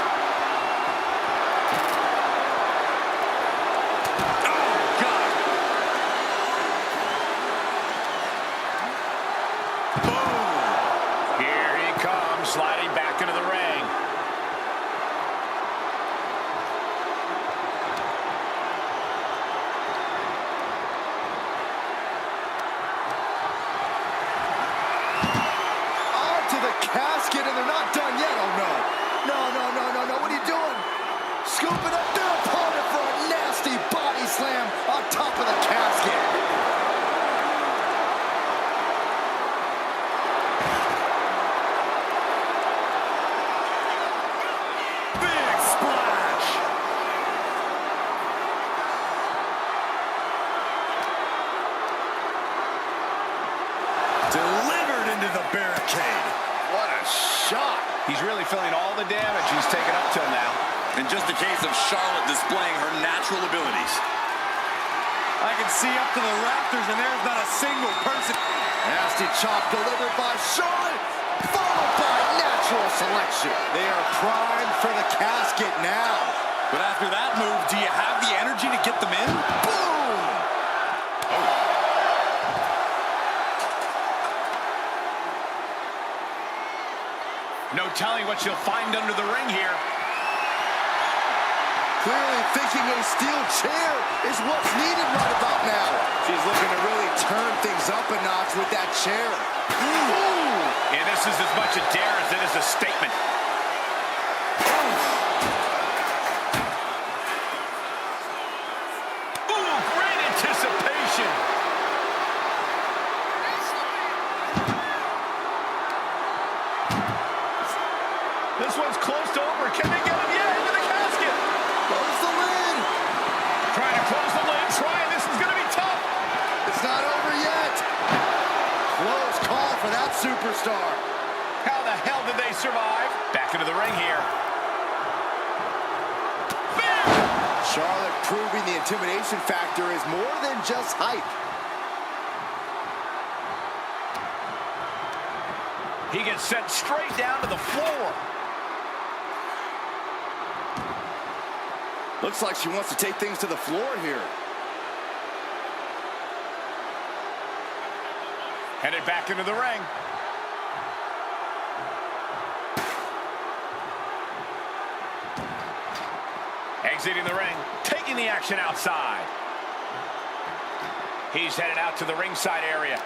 Delivered into the barricade. What a shot. He's really feeling all the damage he's taken up till now. And just a case of Charlotte displaying her natural abilities. I can see up to the rafters, and there's not a single person. Nasty chop delivered by Charlotte, followed by natural selection. They are primed for the casket now. But after that move, do you have the energy to get them in? Boom! No telling what she'll find under the ring here. Clearly thinking a steel chair is what's needed right about now. She's looking to really turn things up a notch with that chair. Ooh. And this is as much a dare as it is a statement. Ooh, great anticipation. This one's close to over. Can they get him? Yeah, into the casket. Close the lid. Trying to close the lid. Trying. This is going to be tough. It's not over yet. Close call for that superstar. How the hell did they survive? Back into the ring here. Bam! Charlotte proving the intimidation factor is more than just hype. He gets sent straight down to the floor. Looks like she wants to take things to the floor here. Headed back into the ring. Exiting the ring, taking the action outside. He's headed out to the ringside area.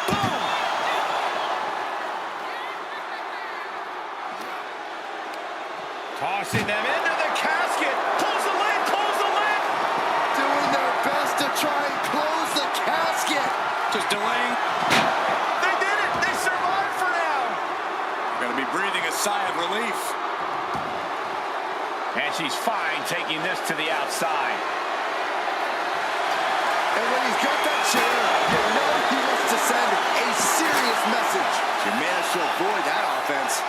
Boom! Tossing them into the casket. Close the lid, close the lid. Doing their best to try and close the casket. Just delaying. They did it. They survived for now. Gonna be breathing a sigh of relief. And she's fine taking this to the outside. And when he's got that chair, you know he wants to send a serious message. She managed to avoid that offense.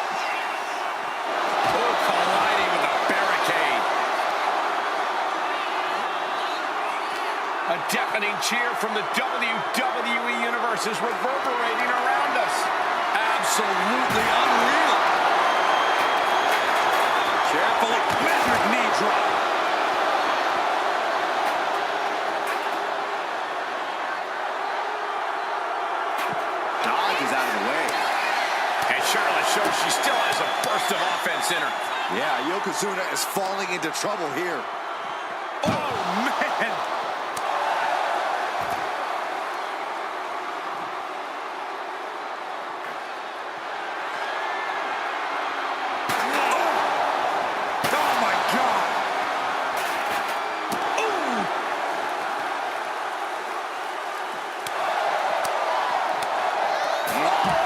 Oh, colliding with a barricade. A deafening cheer from the WWE Universe is reverberating around us. Absolutely unreal. Carefully, measured knee drop. Dodge is out of the way. And Charlotte shows she still has a burst of offense in her. Yeah, Yokozuna is falling into trouble here. Oh, man. Oh, my God.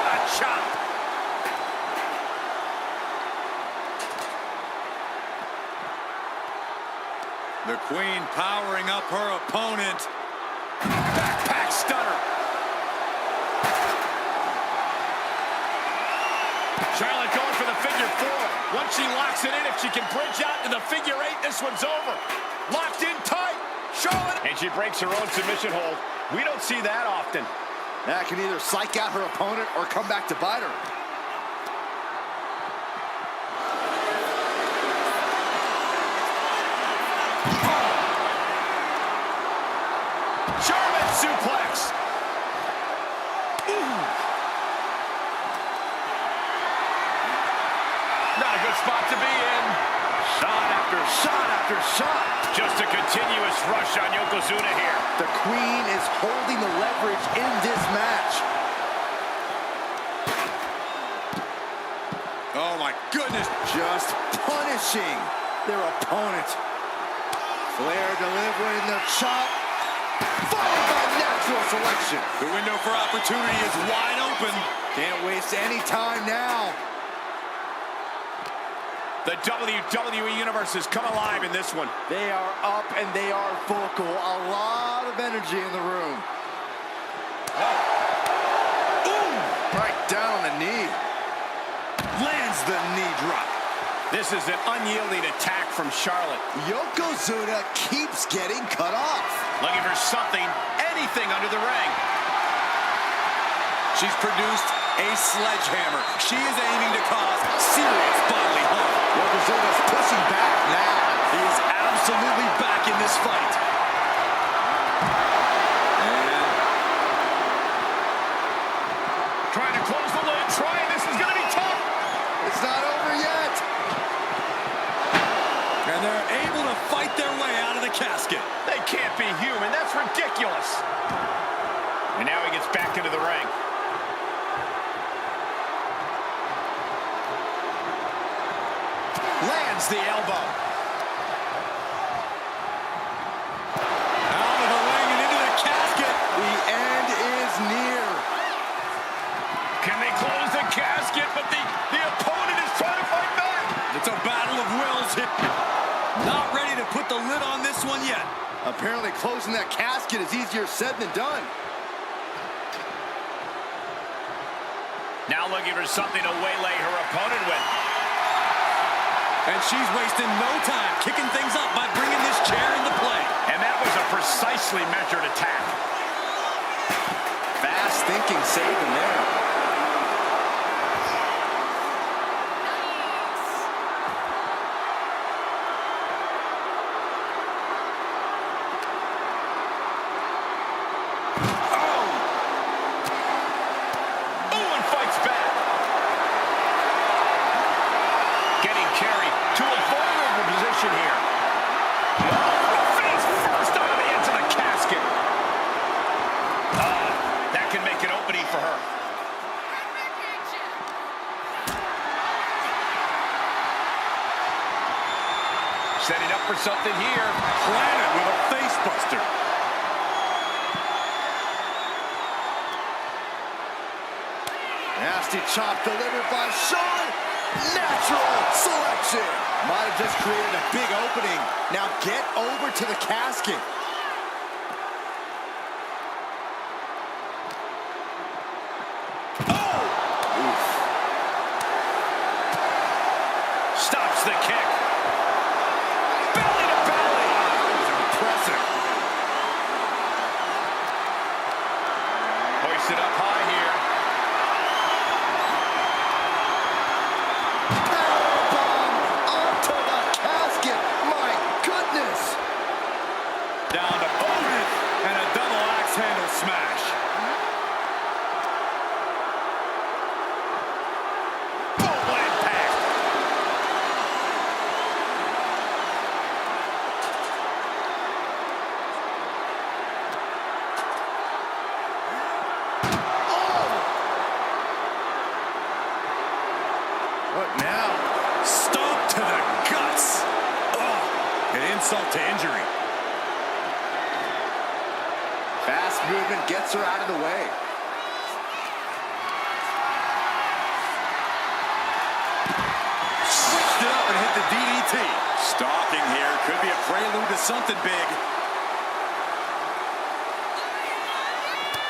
A chop. The Queen powering up her opponent. Backpack stunner. Charlotte going for the figure four. Once she locks it in, if she can bridge out to the figure eight, this one's over. Locked in tight. Charlotte. And she breaks her own submission hold. We don't see that often. That can either psych out her opponent or come back to bite her. German suplex. Ooh. Not a good spot to be in. Shot after shot after shot. Just a continuous rush on Yokozuna here. The Queen is holding the leverage in this match. Oh, my goodness. Just punishing their opponent. Flair delivering the chop, followed by natural selection. The window for opportunity is wide open. Can't waste any time now. The WWE Universe has come alive in this one. They are up and they are vocal. A lot of energy in the room. Right down on the knee. Lands the knee drop. This is an unyielding attack from Charlotte. Yokozuna keeps getting cut off. Looking for something, anything under the ring. She's produced a sledgehammer. She is aiming to cause serious bodily harm. Yokozuna's pushing back now. He is absolutely back in this fight. And Trying to close the lid, this is going to be tough. It's not over yet. and they're able to fight their way out of the casket. They can't be human. That's ridiculous. And now he gets back into the ring. Lands the elbow. Out of the ring and into the casket. The end is near. Can they close the casket? But the opponent is trying to fight back. It's a battle of wills here. Not ready to put the lid on this one yet. Apparently closing that casket is easier said than done. Now looking for something to waylay her opponent with. And she's wasting no time kicking things up by bringing this chair into play. And that was a precisely measured attack. Fast thinking saving there. Setting up for something here. Planted with a face buster. Nasty chop delivered by Sean. Natural selection. Might have just created a big opening. Now get over to the casket. Oh! Oof. Stops the kick. It up high here. Powerbomb onto the casket. My goodness. Down to Otis and a double axe handle smash. Full impact. What now? Stomp to the guts. Oh, an insult to injury. Fast movement gets her out of the way. Switched it up and hit the DDT. Stalking here could be a prelude to something big.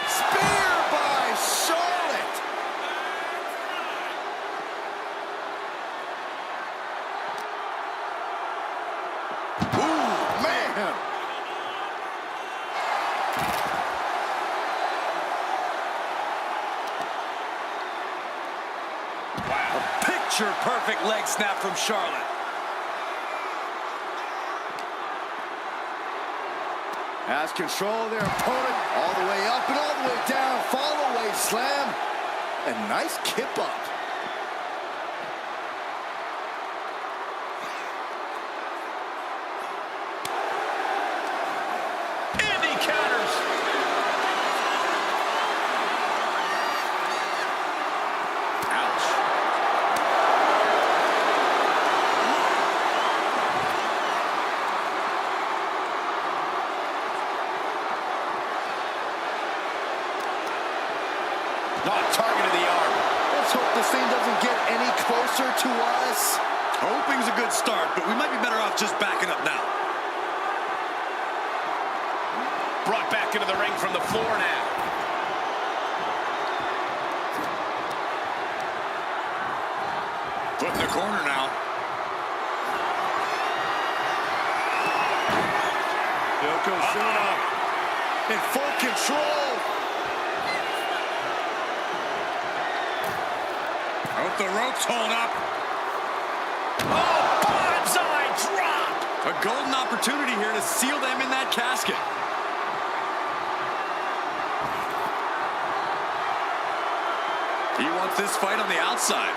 Spear by Charlotte. Ooh, man. Wow. A picture-perfect leg snap from Charlotte. Has control of their opponent all the way up and all the way down. Fall away slam. A nice kip up. And he counters. Ouch. Not targeted the arm. Let's hope this thing doesn't get any closer to us. Hoping's a good start, but we might be better off just backing up now. Brought back into the ring from the floor now. Put in the corner now. Yokozuna in full control. Hope the ropes hold up. Oh, bonsai drop! A golden opportunity here to seal them in that casket. He wants this fight on the outside.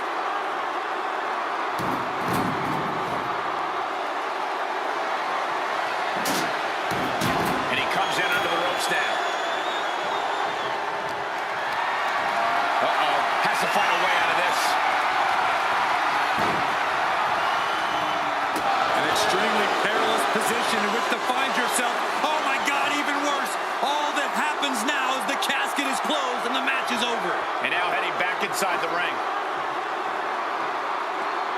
And he comes in under the ropes now. Uh-oh. Has to find a way out of this. An extremely perilous position in which to find yourself. Oh my God, even worse. All that happens now is the casket is closed and the match is over. And now heading back inside the ring.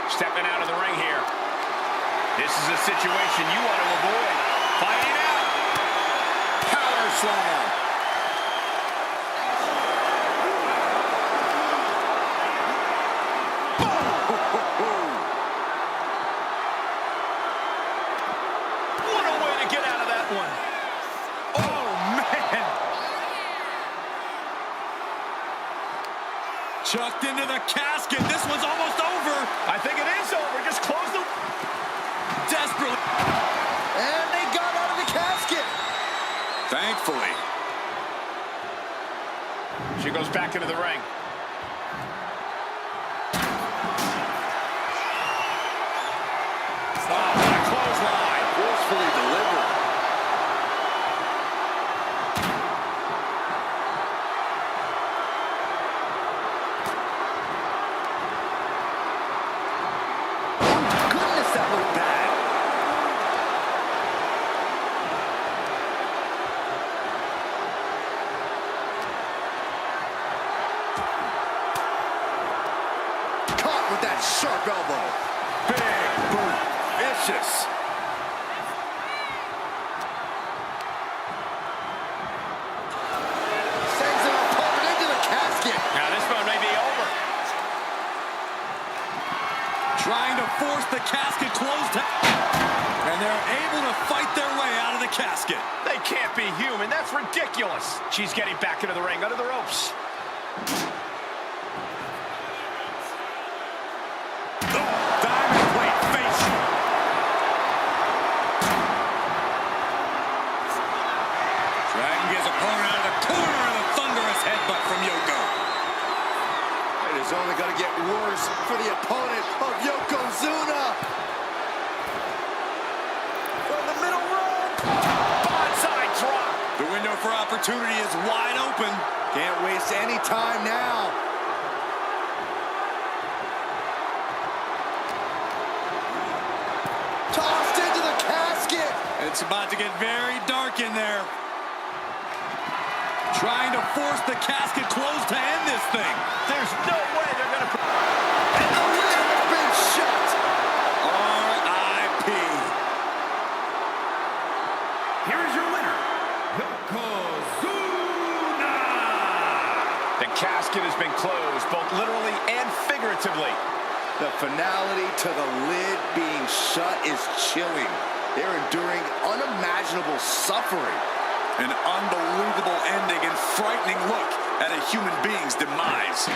Stepping out of the ring here. This is a situation you want to avoid. Fighting out. Power slam. What a way to get out of that one. Oh man. Chucked into the casket. This one's almost over. I think it is over. Just close the... Desperately. And they got out of the casket. Thankfully. She goes back into the ring. Oh, what a clothesline. Forcefully delivered. Oh, goodness, that looked bad. Caught with that sharp elbow. Big boot. Vicious. Sends an opponent into the casket. Now this one may be over. Trying to force the casket closed. And they're able to fight their way out of the casket. They can't be human. That's ridiculous. She's getting back into the ring under the ropes. Diamond plate face. Dragging his opponent out of the corner and a thunderous headbutt from Yoko. It is only going to get worse for the opponent of Yokozuna. From the middle rope. Bonsai drop. The window for opportunity is wide open. Can't waste any time now. Tossed into the casket. It's about to get very dark in there. Trying to force the casket closed to end this thing. There's no way they're going to... And the lid has been shut. R.I.P. Here is your winner, Yokozuna! The casket has been closed, both literally and figuratively. The finality to the lid being shut is chilling. They're enduring unimaginable suffering. An unbelievable ending and frightening look at a human being's demise.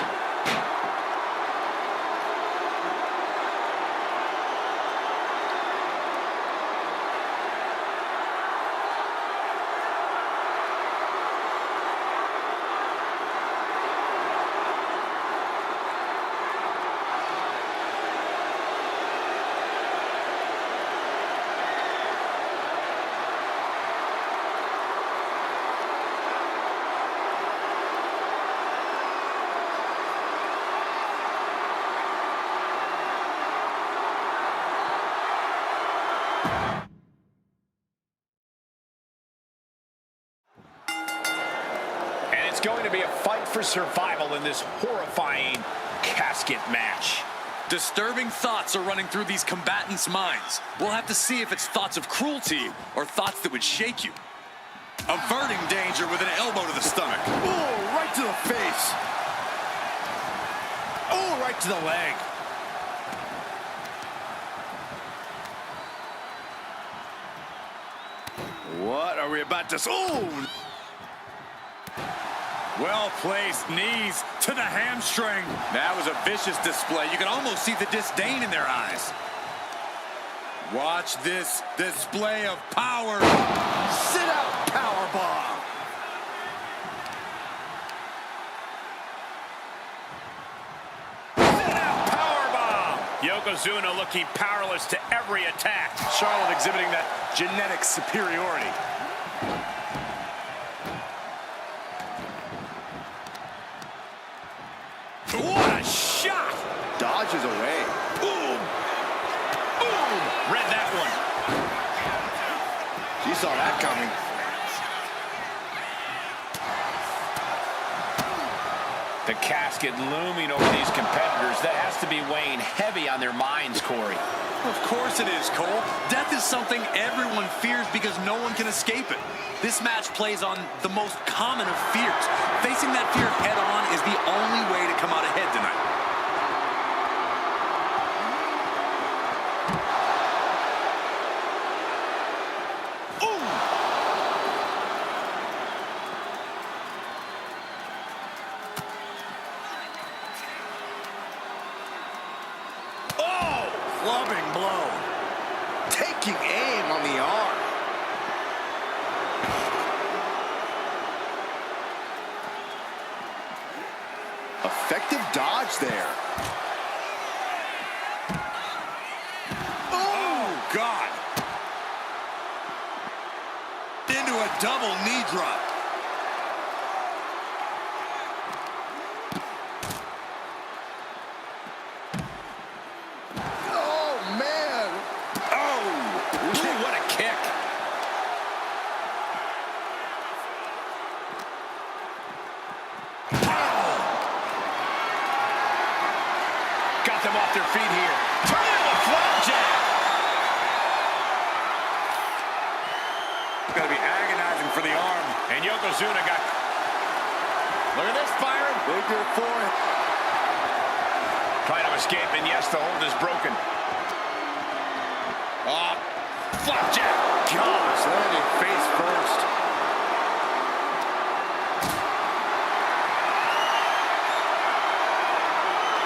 It's going to be a fight for survival in this horrifying casket match. Disturbing thoughts are running through these combatants' minds. We'll have to see if it's thoughts of cruelty or thoughts that would shake you. Averting danger with an elbow to the stomach. Oh, right to the face. Oh, right to the leg. What are we about to... Oh! Well-placed knees to the hamstring. That was a vicious display. You can almost see the disdain in their eyes. Watch this display of power. Sit out powerbomb. Sit out powerbomb. Yokozuna looking powerless to every attack. Charlotte exhibiting that genetic superiority. What a shot! Dodges away. Boom! Boom! Read that one. She saw that coming. The casket looming over these competitors. That has to be weighing heavy on their minds, Corey. Of course it is, Cole. Death is something everyone fears because no one can escape it. This match plays on the most common of fears. Facing that fear head-on is the only way to come out ahead tonight. Clubbing blow. Taking aim on the arm. Effective dodge there. Oh, God. Into a double knee drop. Got them off their feet here. Turn into a flapjack. Gotta be agonizing for the arm. And Yokozuna got... Look at this, Byron. Figure four. Trying to escape, and yes, the hold is broken. Flapjack. Gosh, landing face first.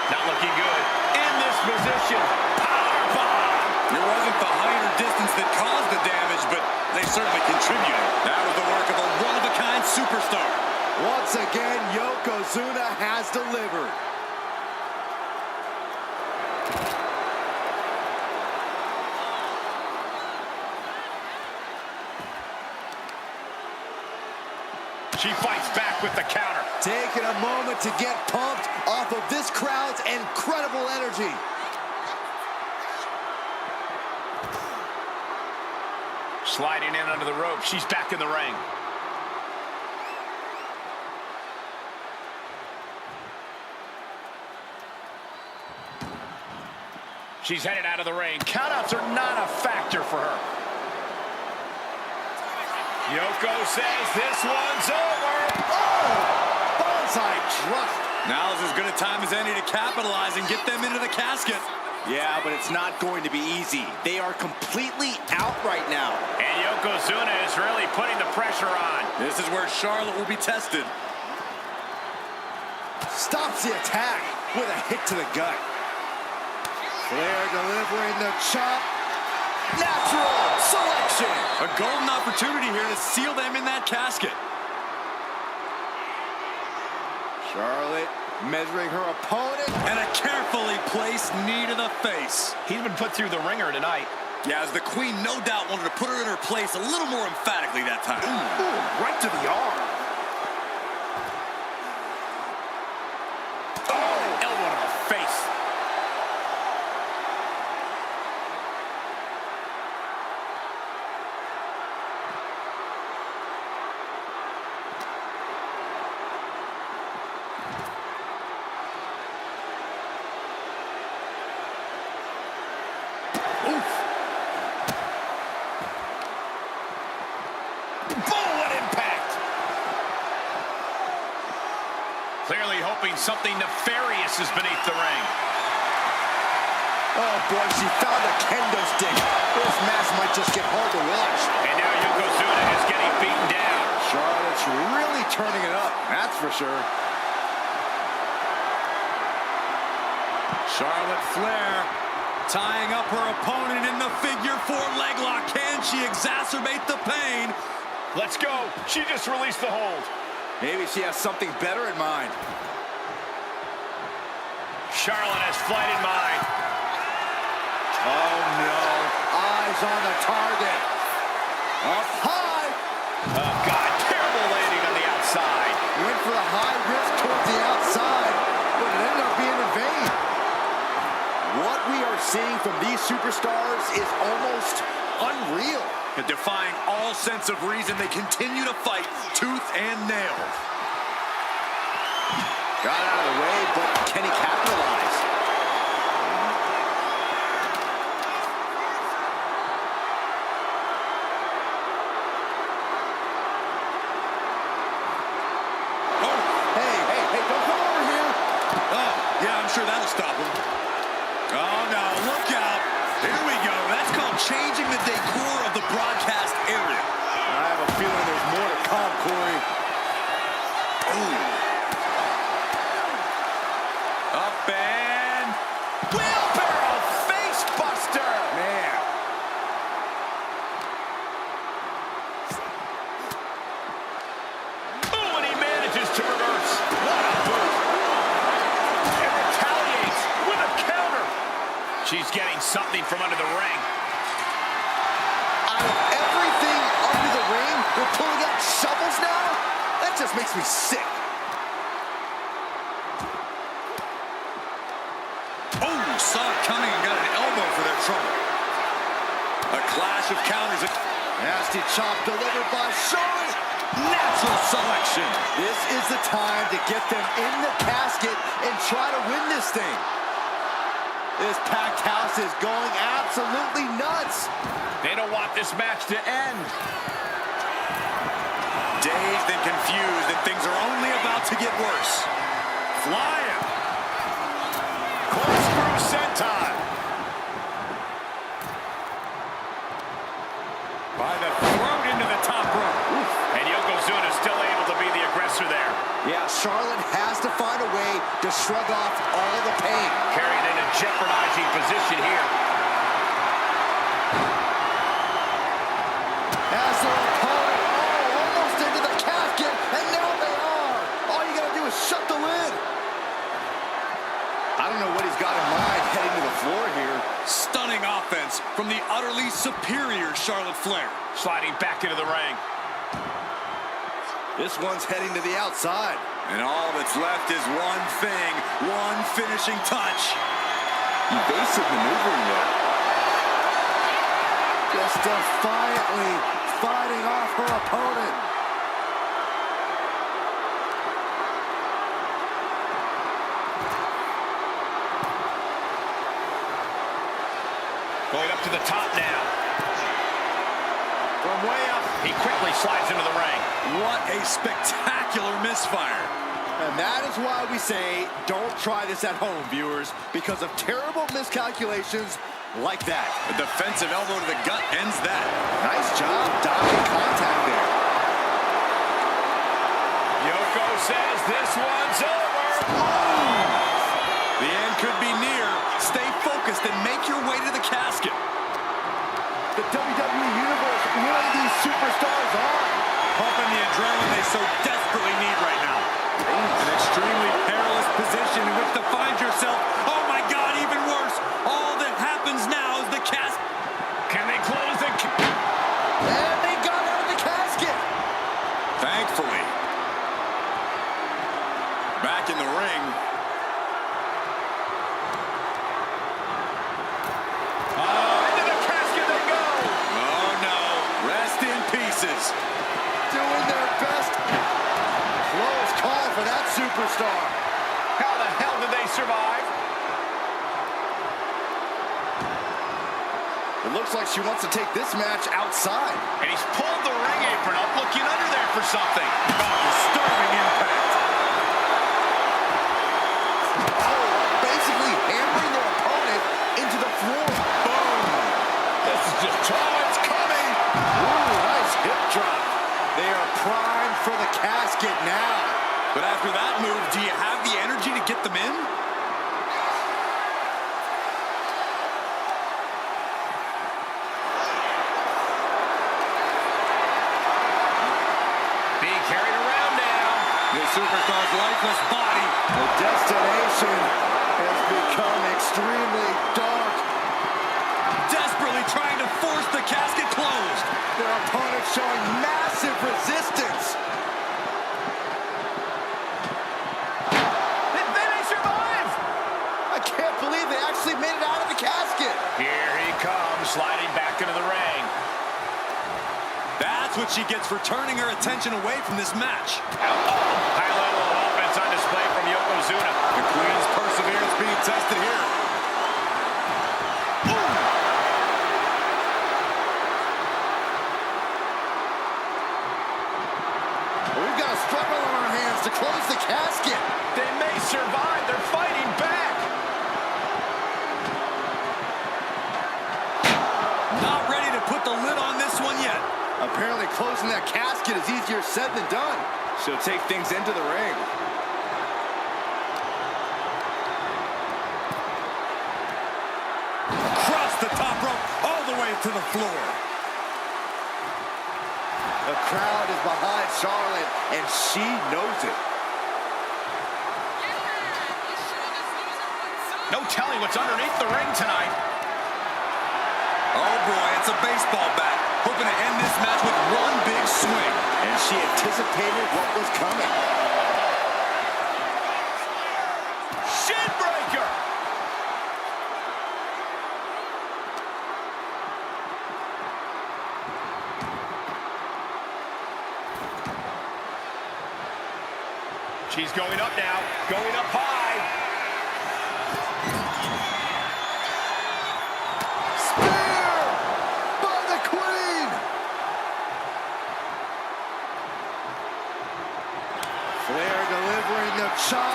Not looking good. In this position. Powerbomb. It wasn't the height or distance that caused the damage, but they certainly contributed. That was the work of a one-of-a-kind superstar. Once again, Yokozuna has delivered. She fights back with the counter. Taking a moment to get pumped off of this crowd's incredible energy. Sliding in under the rope. She's back in the ring. She's headed out of the ring. Countouts are not a factor for her. Yoko says this one's over. Oh! Bonsai drop. Now's as good a time as any to capitalize and get them into the casket. Yeah, but it's not going to be easy. They are completely out right now. And Yokozuna is really putting the pressure on. This is where Charlotte will be tested. Stops the attack with a hit to the gut. Flair delivering the chop. Natural selection. A golden opportunity here to seal them in that casket. Charlotte measuring her opponent. And a carefully placed knee to the face. He's been put through the ringer tonight. Yeah, as the Queen no doubt wanted to put her in her place a little more emphatically that time. Ooh, right to the arm. Oh, elbow to the face. Boom, what impact! Clearly hoping something nefarious is beneath the ring. Oh boy, she found a kendo stick. This match might just get hard to watch. And now Yokozuna is getting beaten down. Charlotte's really turning it up, that's for sure. Charlotte Flair tying up her opponent in the figure 4 leg lock. Can she exacerbate the pain? Let's go. She just released the hold. Maybe she has something better in mind. Charlotte has flight in mind. Oh no, eyes on the target. Up high. Oh God, terrible landing on the outside. Went for the high risk towards the outside, but it ended up being in vain. What we are seeing from these superstars is almost unreal. And defying all sense of reason, they continue to fight tooth and nail. Got out of the way, but can he capitalize? Oh, Hey, don't come over here. oh, yeah, I'm sure that'll stop him. Oh, no, look out. Here we go. That's called changing the decor of the broadcast area. I have a feeling there's more to come, Corey. Ooh. Up and wheelbarrow face buster. Man. Ooh, and he manages to reverse. What a move. And retaliates with a counter. She's getting something from under the ring. Out of everything under the ring, we're pulling out shovels now? That just makes me sick. Oh, saw it coming and got an elbow for their trouble. A clash of counters. Nasty chop delivered by Charlotte. Natural selection. This is the time to get them in the casket and try to win this thing. This packed house is going absolutely nuts. They don't want this match to end. Dazed and confused, and things are only about to get worse. Flying. Corkscrew senton. By the throat into the top rope. And Yokozuna still able to be the aggressor there. Yeah, Charlotte has to find a way to shrug off all the pain. Carried in a jeopardizing position here. As their opponent, almost into the casket, and now they are. All you gotta do is shut the lid. I don't know what he's got in mind heading to the floor here. Stunning offense from the utterly superior Charlotte Flair. Sliding back into the ring. This one's heading to the outside. And all that's left is one thing, one finishing touch. Evasive maneuvering there. Just defiantly fighting off her opponent. Going up to the top now. From way up, he quickly slides into the ring. What a spectacular misfire. And that is why we say, don't try this at home, viewers, because of terrible miscalculations like that. A defensive elbow to the gut ends that. Nice job dodging contact there. Yoko says this one's over. The end could be near. Stay focused and make your way to the casket. The WWE Universe really these superstars on. Pumping the adrenaline they so desperately need right now. An extremely perilous position in which to find yourself. Oh my God, even worse. All that happens now is the casket. Can they close the... And they got out of the casket. Thankfully. Back in the ring. Into the casket they go. Oh no, rest in pieces. Doing their best. Close call for that superstar. How the hell did they survive? looks like she wants to take this match outside. And he's pulled the ring apron up, looking under there for something. Disturbing impact. Oh, basically hammering their opponent into the floor. Boom. This is just, oh, it's coming. Ooh, nice hip drop. They are primed for the casket now. But after that move, do you have the energy to get them in? Being carried around now. The superstar's lifeless body. The destination has become extremely dark. Desperately trying to force the casket closed. Their opponent showing massive resistance. They may survive. I can't believe they actually made it out of the casket. Here he comes, sliding back into the ring. That's what she gets for turning her attention away from this match. High level of offense on display from Yokozuna. The Queen's perseverance being tested here. We've got a struggle on our hands to close the casket. They may survive. They're fighting back. Not ready to put the lid on this one yet. Apparently closing that casket is easier said than done. She'll take things into the ring. Across the top rope, all the way to the floor. The crowd is behind Charlotte, and she knows it. No telling what's underneath the ring tonight. Oh boy, it's a baseball bat. Hoping to end this match with one big swing. And she anticipated what was coming. Shin breaker. She's going up now, going up high. Spear by the Queen. Flair delivering the chop.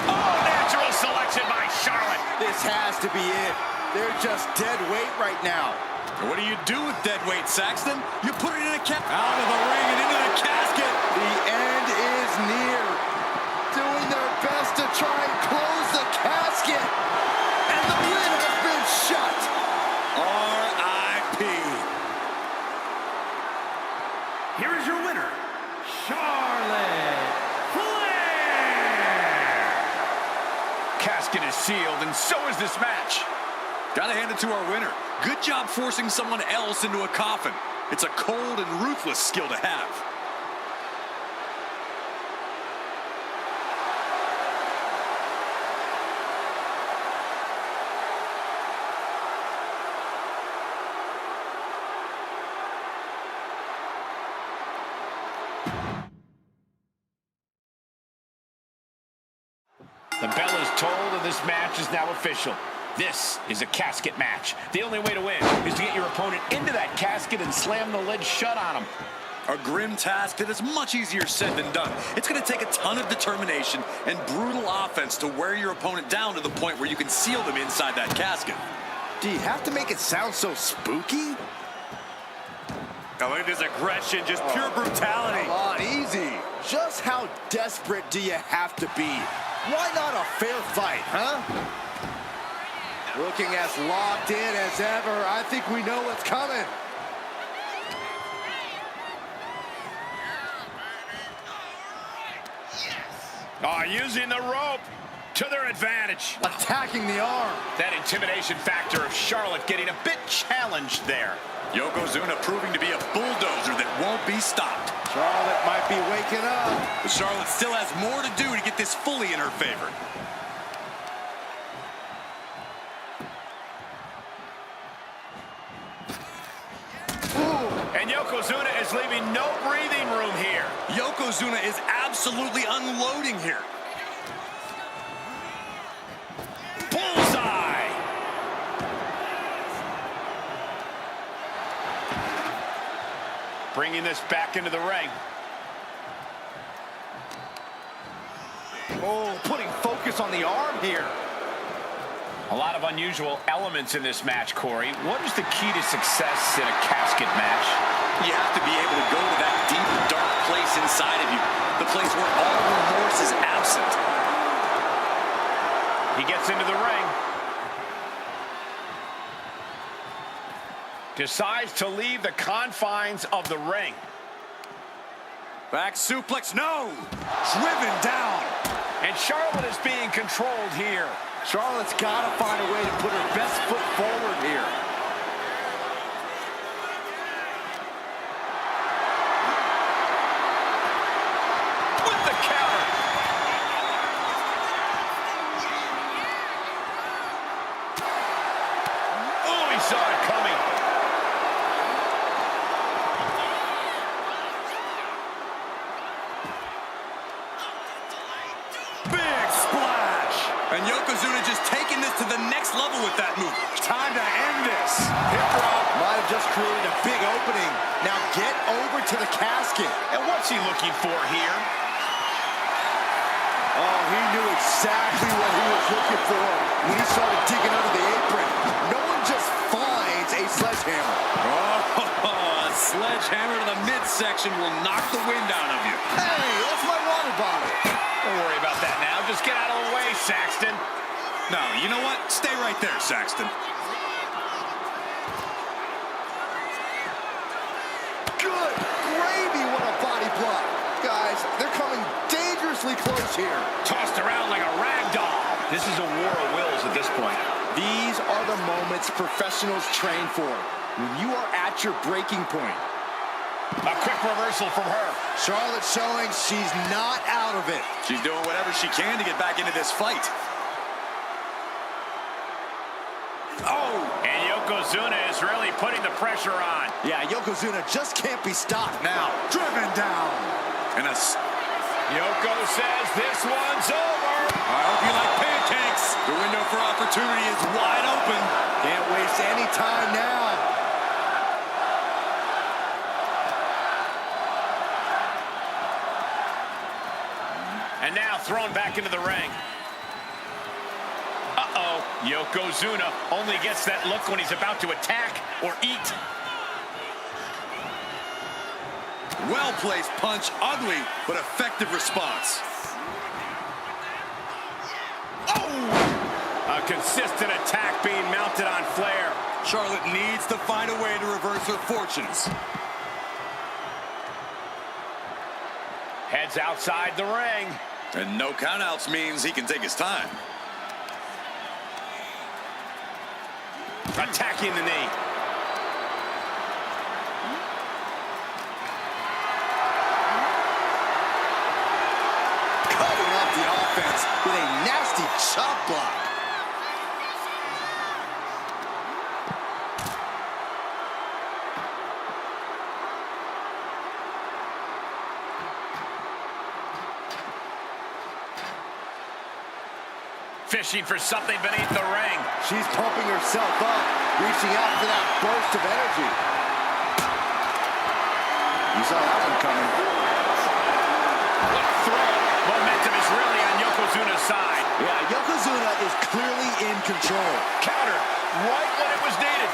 Oh, natural selection by Charlotte. This has to be it. They're just dead weight right now. What do you do with dead weight, Saxton? You put it in a casket. Out of the ring and into the casket. The end is near. Doing their best to try and close the casket. And the lid has been shut. R.I.P. Here is your winner, Charlotte Flair. Casket is sealed, and so is this match. Gotta hand it to our winner. Good job forcing someone else into a coffin. It's a cold and ruthless skill to have. The bell is tolled, and this match is now official. This is a casket match. The only way to win is to get your opponent into that casket and slam the lid shut on them. A grim task that is much easier said than done. It's going to take a ton of determination and brutal offense to wear your opponent down to the point where you can seal them inside that casket. Do you have to make it sound so spooky? Now look at this aggression, just pure brutality. Come on, easy. Just how desperate do you have to be? Why not a fair fight, huh? Looking as locked in as ever. I think we know what's coming. Oh, using the rope to their advantage. Attacking the arm. That intimidation factor of Charlotte getting a bit challenged there. Yokozuna proving to be a bulldozer that won't be stopped. Charlotte might be waking up. But Charlotte still has more to do to get this fully in her favor. And Yokozuna is leaving no breathing room here. Yokozuna is absolutely unloading here. Bullseye! bringing this back into the ring. Oh, putting focus on the arm here. A lot of unusual elements in this match, Corey. What is the key to success in a casket match? You have to be able to go to that deep, dark place inside of you. The place where all remorse is absent. He gets into the ring. Decides to leave the confines of the ring. Back suplex, no! Driven down. And Charlotte is being controlled here. Charlotte's got to find a way to put her best foot forward here. With the counter. Oh, he saw it coming. Big splash. And Yokozuna just taking this to the next level with that move. Time to end this. Hip drop might have just created a big opening. Now get over to the casket. And what's he looking for here? Oh, he knew exactly what he was looking for when he started digging under the apron. No one just finds a sledgehammer. Oh, a sledgehammer to the midsection will knock the wind out of you. Hey, that's my water bottle. Don't worry about that now. Just get out of the way, Saxton. No, you know what? Stay right there, Saxton. Good gravy, what a body block. Guys, they're coming dangerously close here. Tossed around like a rag doll. This is a war of wills at this point. These are the moments professionals train for. When you are at your breaking point. A quick reversal from her. Charlotte showing she's not out of it. She's doing whatever she can to get back into this fight. Oh! And Yokozuna is really putting the pressure on. Yeah, Yokozuna just can't be stopped. Now, driven down. And Yoko says this one's over. I hope you like pancakes. The window for opportunity is wide open. Can't waste any time now. And now thrown back into the ring. Uh-oh. Yokozuna only gets that look when he's about to attack or eat. Well-placed punch, ugly, but effective response. Oh! A consistent attack being mounted on Flair. Charlotte needs to find a way to reverse her fortunes. Heads outside the ring. And no countouts means he can take his time. Attacking the knee. Cutting off the offense with a nasty chop block. Fishing for something beneath the ring. She's pumping herself up, reaching out for that burst of energy. You saw that one coming. What a throw. Momentum is really on Yokozuna's side. Yeah, Yokozuna is clearly in control. Counter right when it was needed.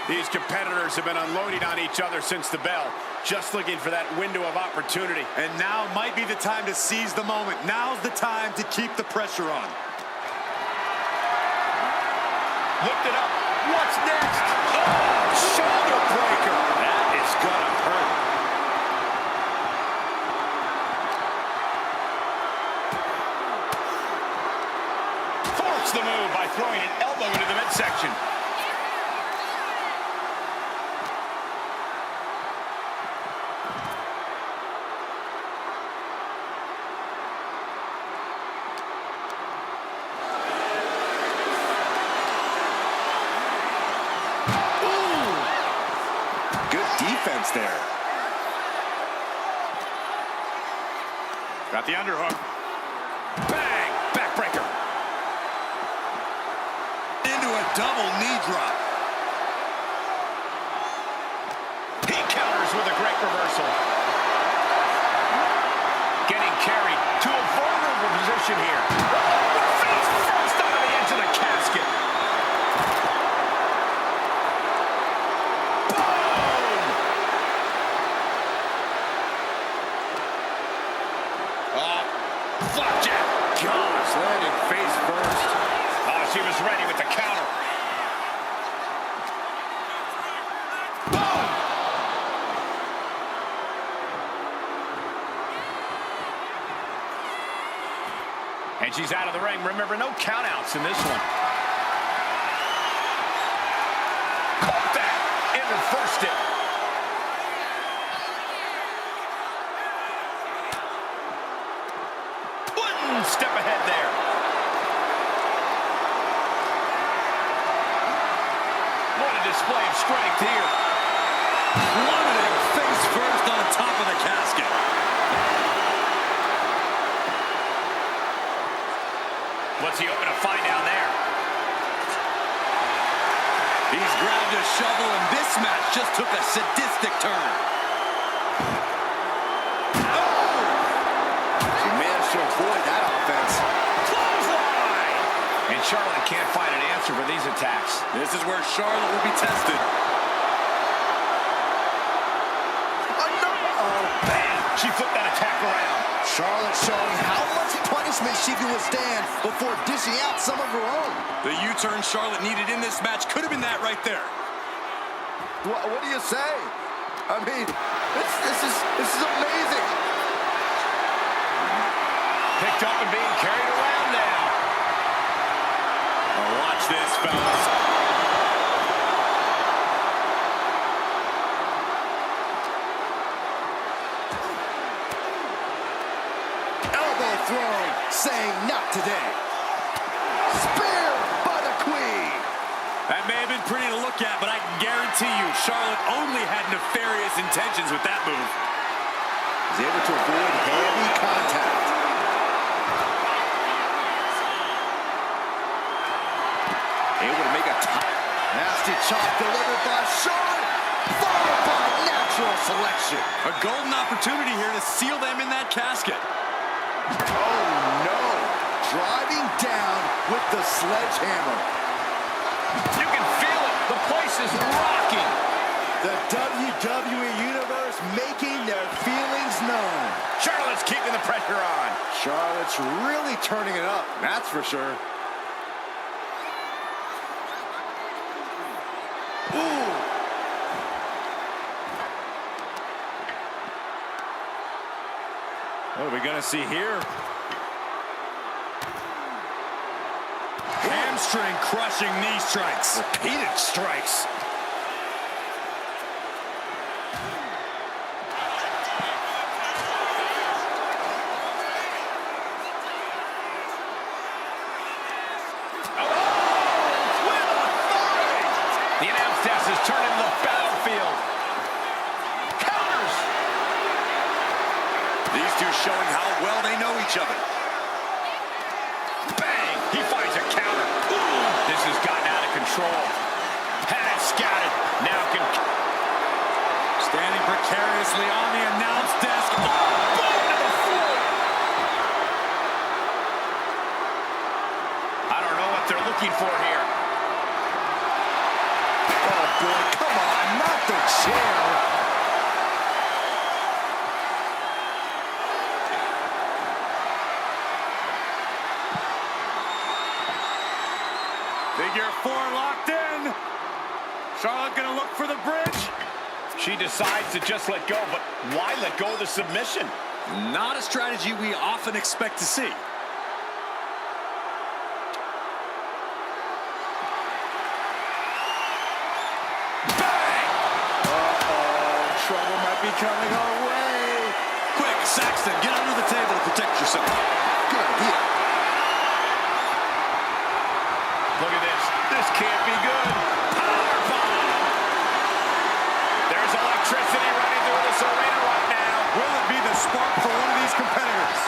These competitors have been unloading on each other since the bell, just looking for that window of opportunity. And now might be the time to seize the moment. Now's the time to keep the pressure on. Lifted up. What's next? Oh, shoulder breaker. That is gonna hurt. Force the move by throwing an elbow into the midsection. Defense there. Got the underhook. Bang! Backbreaker. double knee drop. He counters with a great reversal. Getting carried to a vulnerable position here. Face first out of the edge of the casket. Boom! Flapjack. Gosh, landing face first. Oh, she was ready with the counter. Boom! And she's out of the ring. Remember, no countouts in this one. Caught that and reversed it. One step ahead there. What a display of strength here. Plummeting face first on top of the casket. What's he hoping to find down there? He's grabbed a shovel, and this match just took a sadistic turn. She managed to avoid that offense. Clothesline! And Charlotte can't find an answer for these attacks. This is where Charlotte will be tested. Bam! She flipped that attack around. Charlotte showing how much punishment she can withstand before dishing out some of her own. The U-turn Charlotte needed in this match could have been that right there. What do you say? I mean, this is amazing. Picked up and being carried around now. Oh, watch this, fellas. Elbow throw, saying not today. Spear by the Queen. That may have been pretty to look at, but I can guarantee you Charlotte only had nefarious intentions with that move. Is able to avoid heavy contact. Able to make a nasty chop delivered by Charlotte, followed by natural selection. A golden opportunity here to seal them in that casket. Oh no! Driving down with the sledgehammer. You can feel it. The place is rocking. The WWE Universe making their feelings known. Charlotte's keeping the pressure on. Charlotte's really turning it up, that's for sure. Ooh! What are we gonna see here? Hamstring crushing knee strikes. Repeated strikes. The announce desk has turned into the battlefield. Counters. These two showing how well they know each other. Bang! He finds a counter. Ooh, this has gotten out of control. Had it scouted. Now can... Standing precariously on the announce desk. Boom to the floor. I don't know what they're looking for here. Oh boy, come on, not the chair. Figure four locked in. Charlotte gonna look for the bridge. She decides to just let go, but why let go of the submission? Not a strategy we often expect to see. Trouble might be coming our way. Quick, Saxton, get under the table to protect yourself. Good idea. Look at this. This can't be good. Powerbomb. There's electricity running through this arena right now. Will it be the spark for one of these competitors?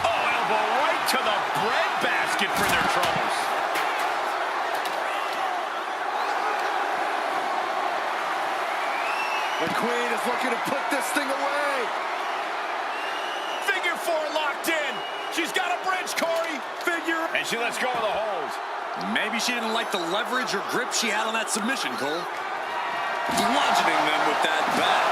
Oh, elbow right to the breadbasket for their troubles. The Queen is looking to put this thing away. Figure four locked in. She's got a bridge, Corey. Figure. And she lets go of the hold. Maybe she didn't like the leverage or grip she had on that submission, Cole. Bludgeoning them with that bat.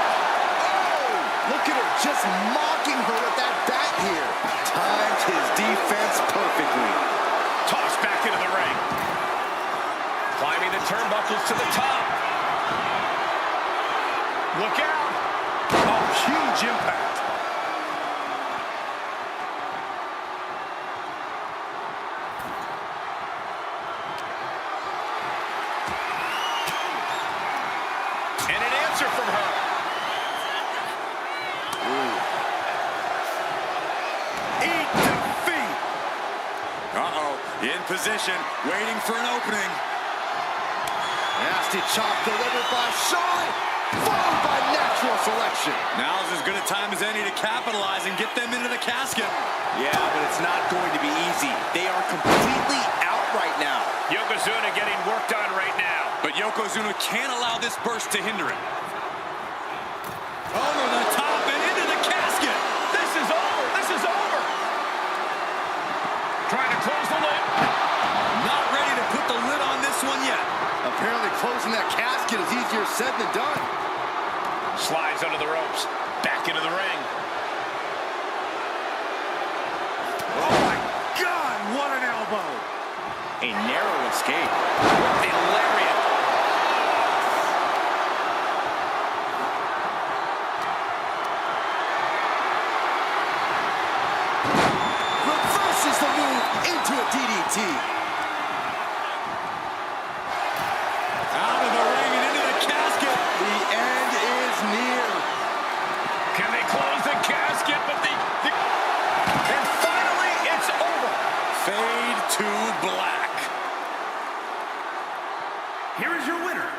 Oh, look at her just mocking her with that bat here. Timed his defense perfectly. Tossed back into the ring. Climbing the turnbuckles to the top. Look out. Oh, huge impact. And an answer from her. Eat defeat. Uh-oh, in position, waiting for an opening. Nasty chop delivered by Charlotte, followed by natural selection. Now's as good a time as any to capitalize and get them into the casket. Yeah, but it's not going to be easy. They are completely out right now. Yokozuna getting worked on right now. But Yokozuna can't allow this burst to hinder it. Over the top and into the casket. This is over. This is over. Trying to close the lid. Not ready to put the lid on this one yet. Apparently closing that casket is easier said than done. Slides under the ropes. Back into the ring. Oh my God, what an elbow. A narrow escape. The lariat. Reverses the move into a DDT. Out of the ring and into the casket. The end is near. Can they close the casket? But and finally, it's over. Fade to black. Here is your winner,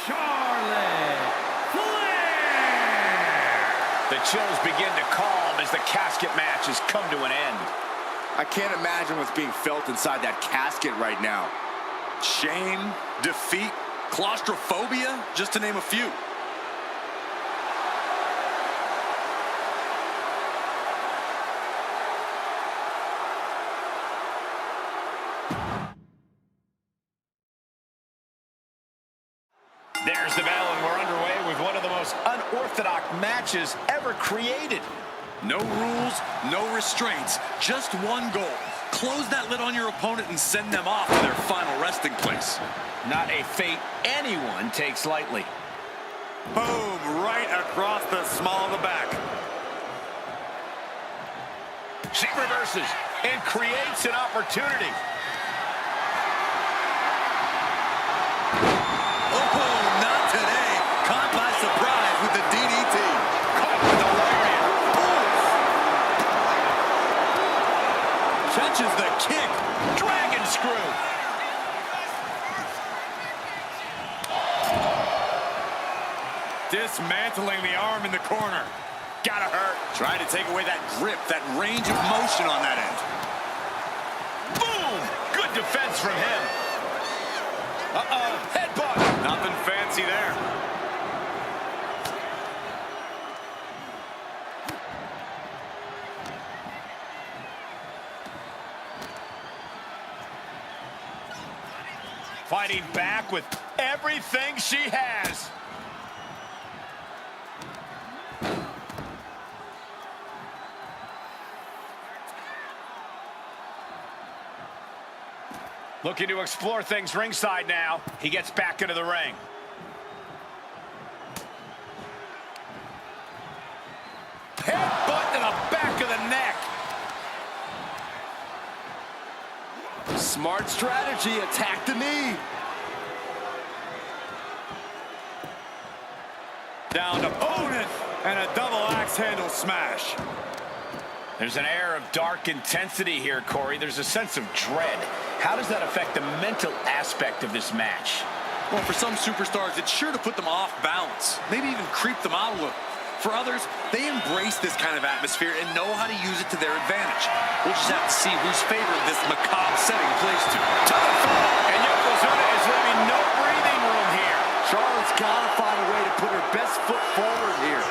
Charlotte Flair. The chills begin to calm as the casket match has come to an end. I can't imagine what's being felt inside that casket right now. Shame, defeat, claustrophobia, just to name a few. There's the bell, and we're underway with one of the most unorthodox matches ever created. No rules, no restraints, just one goal. Close that lid on your opponent and send them off to their final resting place. Not a fate anyone takes lightly. Boom, right across the small of the back. She reverses and creates an opportunity. Oh, not today. Caught by surprise with the DDT. Caught with the lariat. Catches the kick. Dragon screw. Dismantling the arm in the corner. Gotta hurt. Trying to take away that grip, that range of motion on that end. Boom! Good defense from him. Uh-oh, headbutt. Nothing fancy there. Fighting back with everything she has. Looking to explore things ringside now. He gets back into the ring. Headbutt to the back of the neck. Smart strategy, attack the knee. Down to opponent and a double axe handle smash. There's an air of dark intensity here, Corey. There's a sense of dread. How does that affect the mental aspect of this match? Well, for some superstars, it's sure to put them off balance. Maybe even creep them out a little. For others, they embrace this kind of atmosphere and know how to use it to their advantage. We'll just have to see whose favor this macabre setting plays to. To the floor, and Yokozuna is leaving no breathing room here. Charlotte's got to find a way to put her best foot forward here.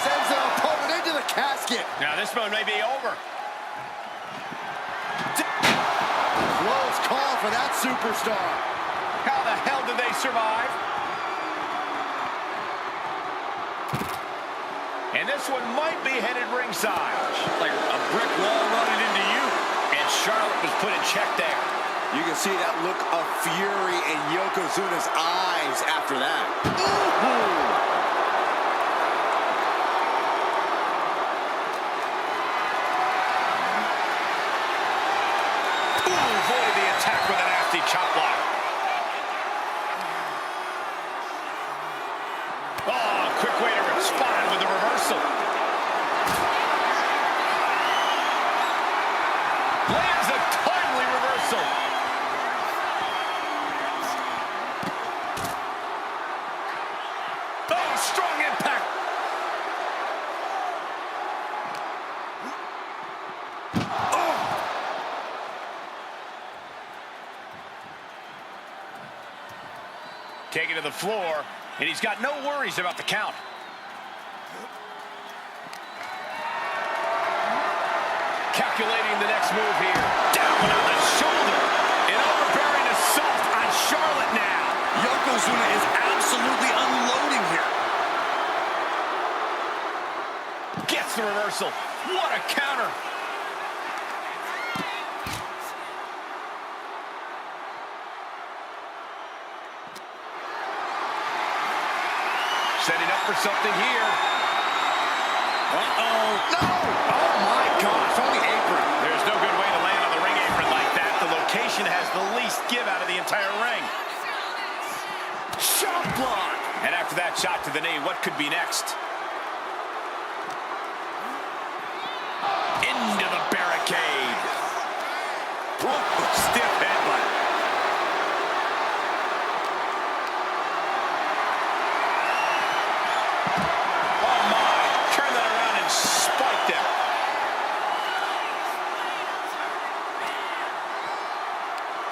Sends her opponent into the casket. Now this one may be over. Close call for that superstar. How the hell did they survive? And this one might be headed ringside. Like a brick wall running into you. And Charlotte was put in check there. You can see that look of fury in Yokozuna's eyes after that. Avoided the attack with a nasty chop block. Oh, quick way to respond with the reversal. Lands a timely reversal. Oh, strong impact. Taken to the floor, and he's got no worries about the count. Calculating the next move here. Down on the shoulder. An overbearing assault on Charlotte now. Yokozuna is absolutely unloading here. Gets the reversal. What a counter. Setting up for something here. Uh-oh. No! Oh my gosh, on the apron. There's no good way to land on the ring apron like that. The location has the least give out of the entire ring. Shot block. And after that shot to the knee, what could be next? Into the barricade. Stiff headbutt. Oh my, turn that around and spiked him.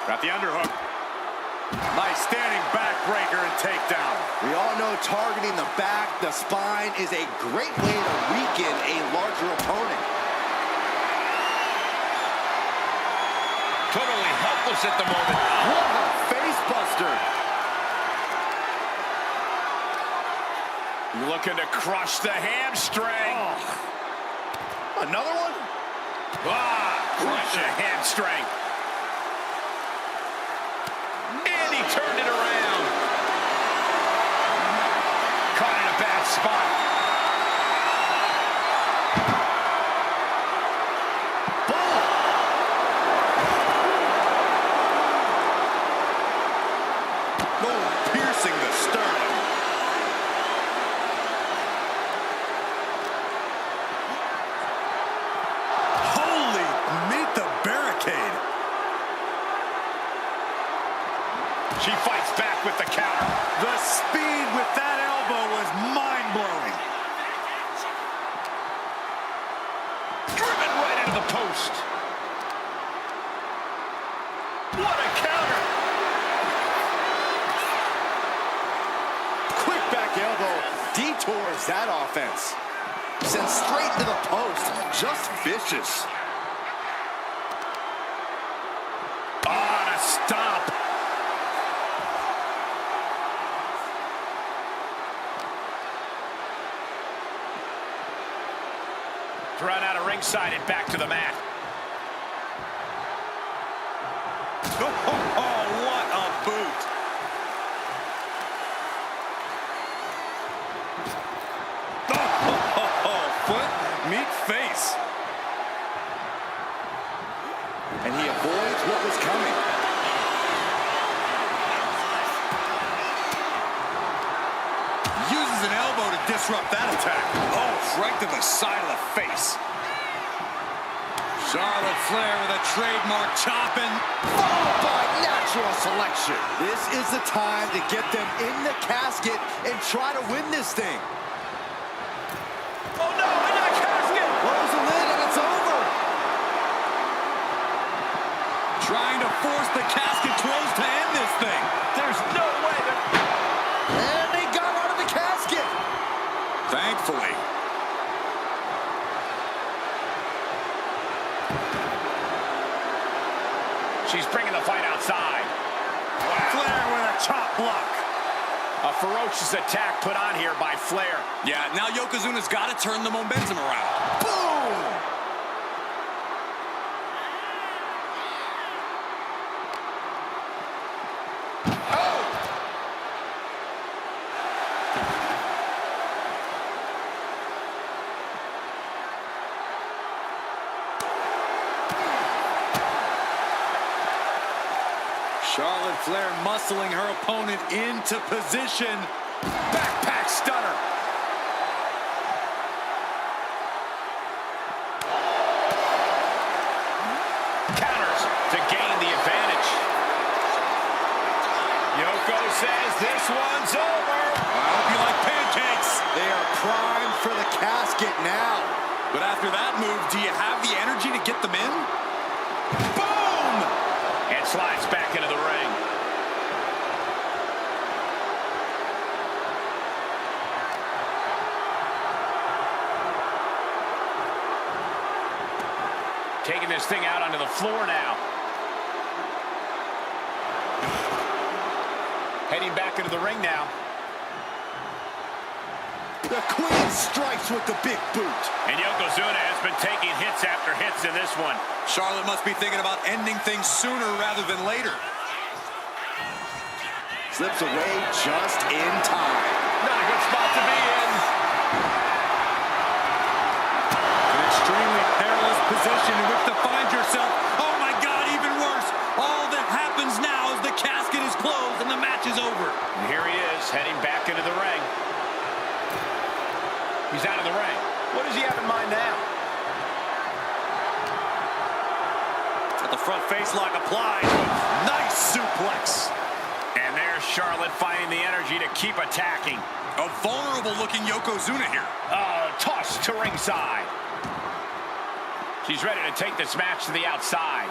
Got the underhook. Nice standing backbreaker and takedown. We all know targeting the back, the spine is a great way to weaken a larger opponent. Totally helpless at the moment. What a face buster. Looking to crush the hamstring. Oh. Another one? Crush a hamstring. And he turned it around. Caught in a bad spot. Boom! Oh, piercing the sternum. Holy, meet the barricade. She fights back with the counter. The speed with that elbow was mind-blowing. Driven right into the post. What a counter! Quick back elbow detours that offense. Sent straight to the post. Just vicious. On a stomp. Thrown out of ringside and back to the mat. Oh, what a boot. Foot, meet face. And he avoids what was coming. Uses an elbow to disrupt that attack. Oh, right to the side of the face. Charlotte Flair with a trademark chopping. Followed by natural selection. This is the time to get them in the casket and try to win this thing. Oh no, into the casket! Close the lid and it's over. Trying to force the casket closed to end this thing. There's no way that... And they got out of the casket. Thankfully. She's bringing the fight outside. Flair with a chop block. A ferocious attack put on here by Flair. Yeah, now Yokozuna's got to turn the momentum around. Boom! Charlotte Flair muscling her opponent into position. Backpack stunner. Counters to gain the advantage. Yoko says this one's over. I hope you like pancakes. They are primed for the casket now. But after that move, do you have the energy to get them in? Boom! And slides back into the ring. Taking this thing out onto the floor now. Heading back into the ring now. The Queen strikes with the big boot. And Yokozuna has been taking hits after hits in this one. Charlotte must be thinking about ending things sooner rather than later. Slips away just in time. Not a good spot to be in. An extremely perilous position in which to find yourself. Oh my God, even worse. All that happens now is the casket is closed and the match is over. And here he is, heading back into the ring. He's out of the ring. What does he have in mind now? Got the front face lock applied. Nice suplex. And there's Charlotte finding the energy to keep attacking. A vulnerable looking Yokozuna here. Toss to ringside. She's ready to take this match to the outside.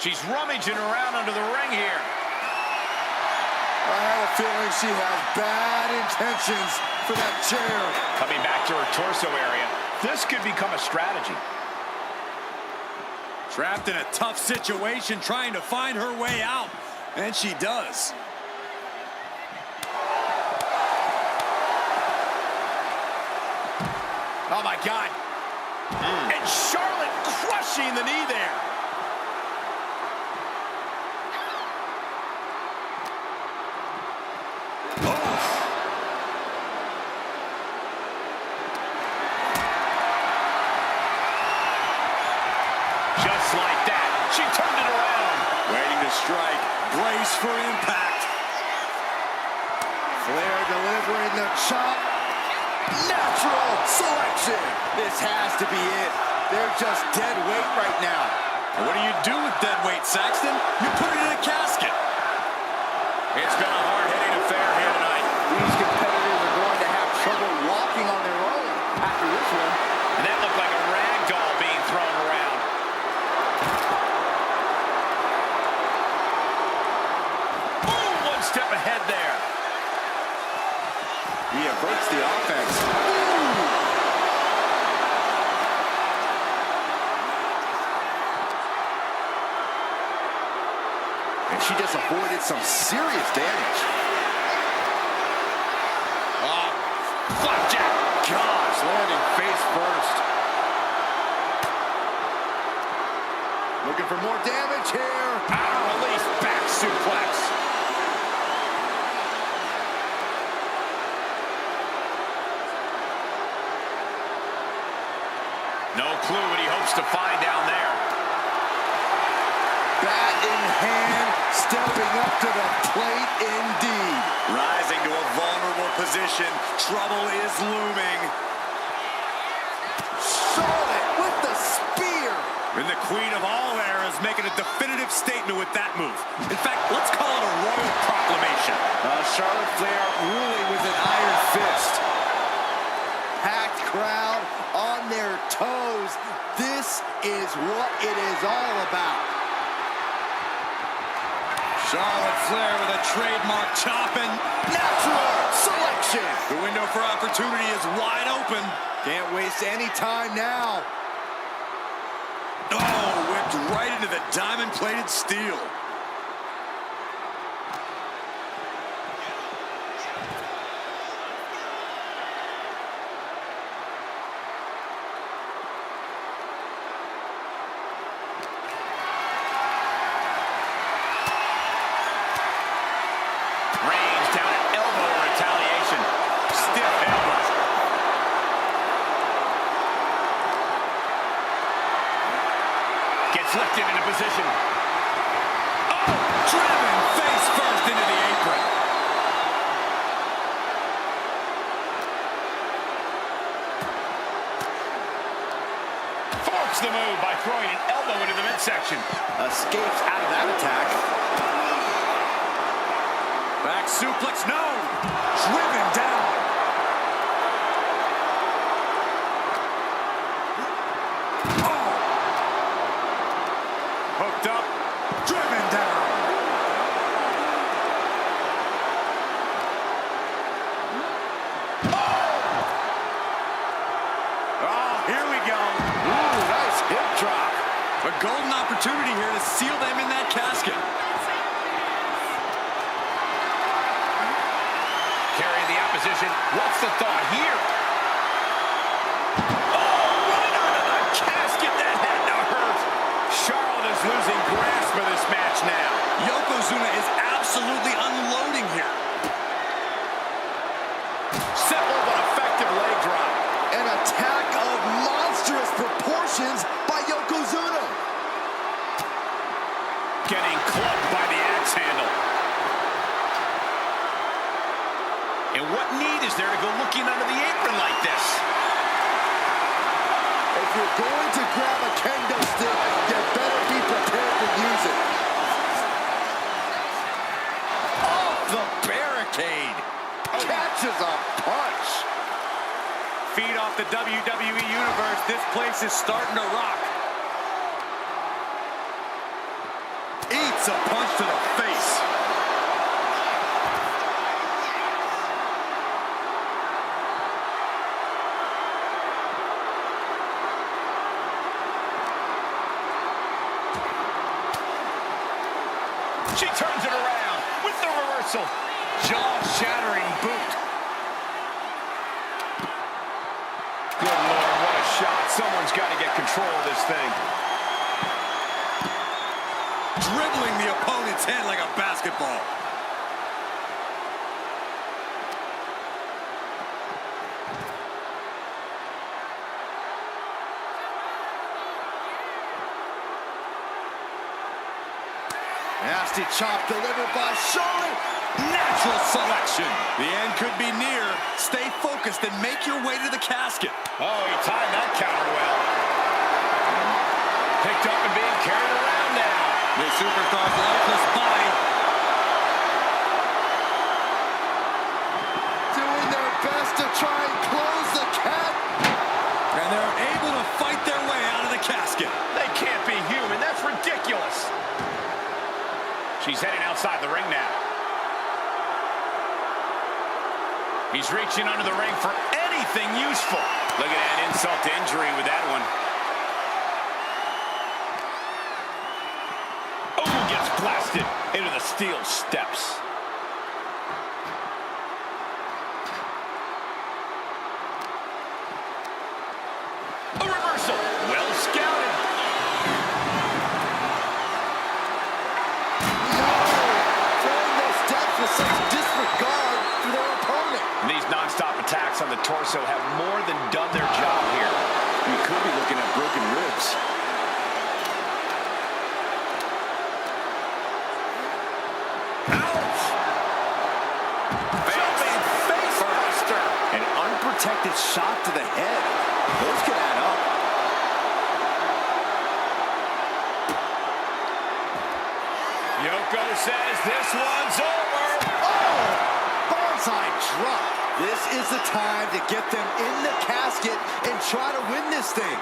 She's rummaging around under the ring here. I have a feeling she has bad intentions for that chair. Coming back to her torso area. This could become a strategy. Trapped in a tough situation, trying to find her way out. And she does. Oh, my God. And Charlotte crushing the knee there. Just like that, she turned it around. Waiting to strike. Brace for impact. Flair delivering the chop. Natural selection. This has to be it. They're just dead weight right now. And what do you do with dead weight, Saxton? You put it in a casket. It's been a hard-hitting affair here tonight. These competitors are going to have trouble walking on their own after this one. And that looked like a rag doll being thrown around. Boom! One step ahead there. He averts the offense. And she just avoided some serious damage. Flapjack. Gosh, landing face first. Looking for more damage here. Out of release, back suplex. No clue what he hopes to find down there. Bat in hand, stepping up to the plate indeed. Rising to a vulnerable position. Trouble is looming. Charlotte with the spear. And the queen of all eras making a definitive statement with that move. In fact, let's call it a royal proclamation. Charlotte Flair ruling with an iron fist. Packed crowd on their toes. This is what it is all about. Charlotte Flair with a trademark chopping. Natural selection. The window for opportunity is wide open. Can't waste any time now. Oh, whipped right into the diamond-plated steel. Range down an elbow in retaliation. Stiff elbow. Gets lifted into position. Oh, driven face first into the apron. Forks the move by throwing an elbow into the midsection. Escapes out of that attack. Back suplex, no. Driven down. Oh. Hooked up. Driven down. Oh, here we go. Ooh, nice hip drop. A golden opportunity here to seal them in that casket. Carrying the opposition. What's the thought here? Oh, right onto the casket. That had to hurt. Charlotte is losing grasp of this match now. Yokozuna is absolutely unloading here. Simple but effective leg drop. An attack of monstrous proportions by Yokozuna. Getting clubbed by the axe handle. And what need is there to go looking under the apron like this? If you're going to grab a kendo stick, you better be prepared to use it. Off the barricade. Catches a punch. Feed off the WWE Universe. This place is starting to rock. Eats a punch to the face. She turns it around with the reversal. Jaw-shattering boot. Good Lord, what a shot. Someone's got to get control of this thing. Dribbling the opponent's head like a basketball. Nasty chop delivered by Charlotte. Natural selection. The end could be near. Stay focused and make your way to the casket. Oh, he timed that counter well. Picked up and being carried around now. The superstar's lifeless body. Doing their best to try and close the cap. And they're able to fight their way out of the casket. They can't be human. That's ridiculous. She's heading outside the ring now. He's reaching under the ring for anything useful. Look at that insult to injury with that one. Oh, gets blasted into the steel steps. A reversal. Well scouted. Throwing those steps with such disregard for their opponent. These non-stop attacks on the torso have more than done their job here. We could be looking at broken ribs. Ouch! Face buster. An unprotected shot to the head. Those could add up. Yoko says this one's over. Oh! Bonsai drop. This is the time to get them in the casket and try to win this thing.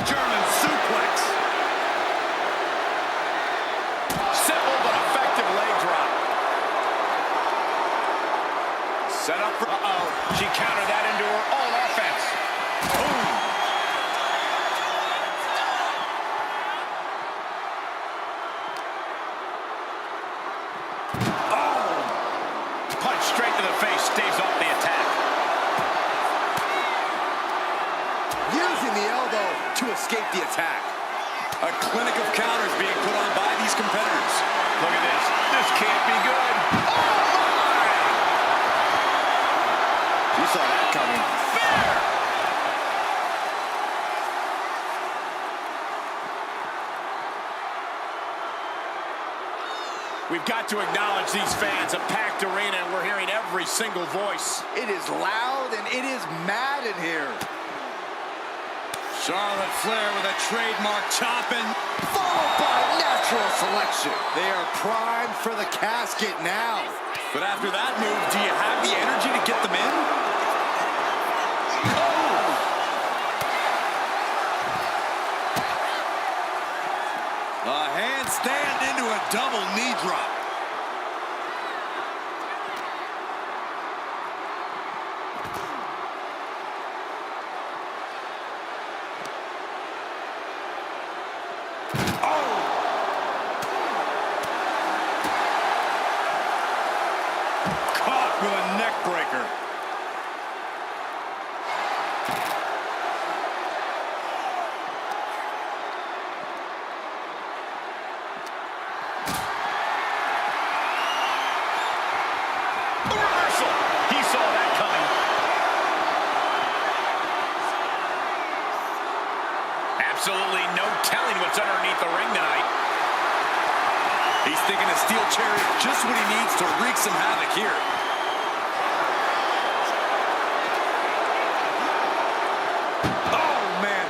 German suplex. Simple but effective leg drop. Set up for... She countered that into her own offense. Boom. Punch straight to the face, staves off the attack. Using the elbow to escape the attack. A clinic of counters being put on by these competitors. Look at this. This can't be good. You saw that coming. We've got to acknowledge these fans. A packed arena, and we're hearing every single voice. It is loud and it is mad in here. Charlotte Flair with a trademark chopping. Followed by natural selection. They are primed for the casket now. But after that move, do you have the energy to get them in? A handstand into a double knee drop. Caught with a neck breaker. Absolutely no telling what's underneath the ring tonight. He's thinking a steel chair is just what he needs to wreak some havoc here. Oh, man.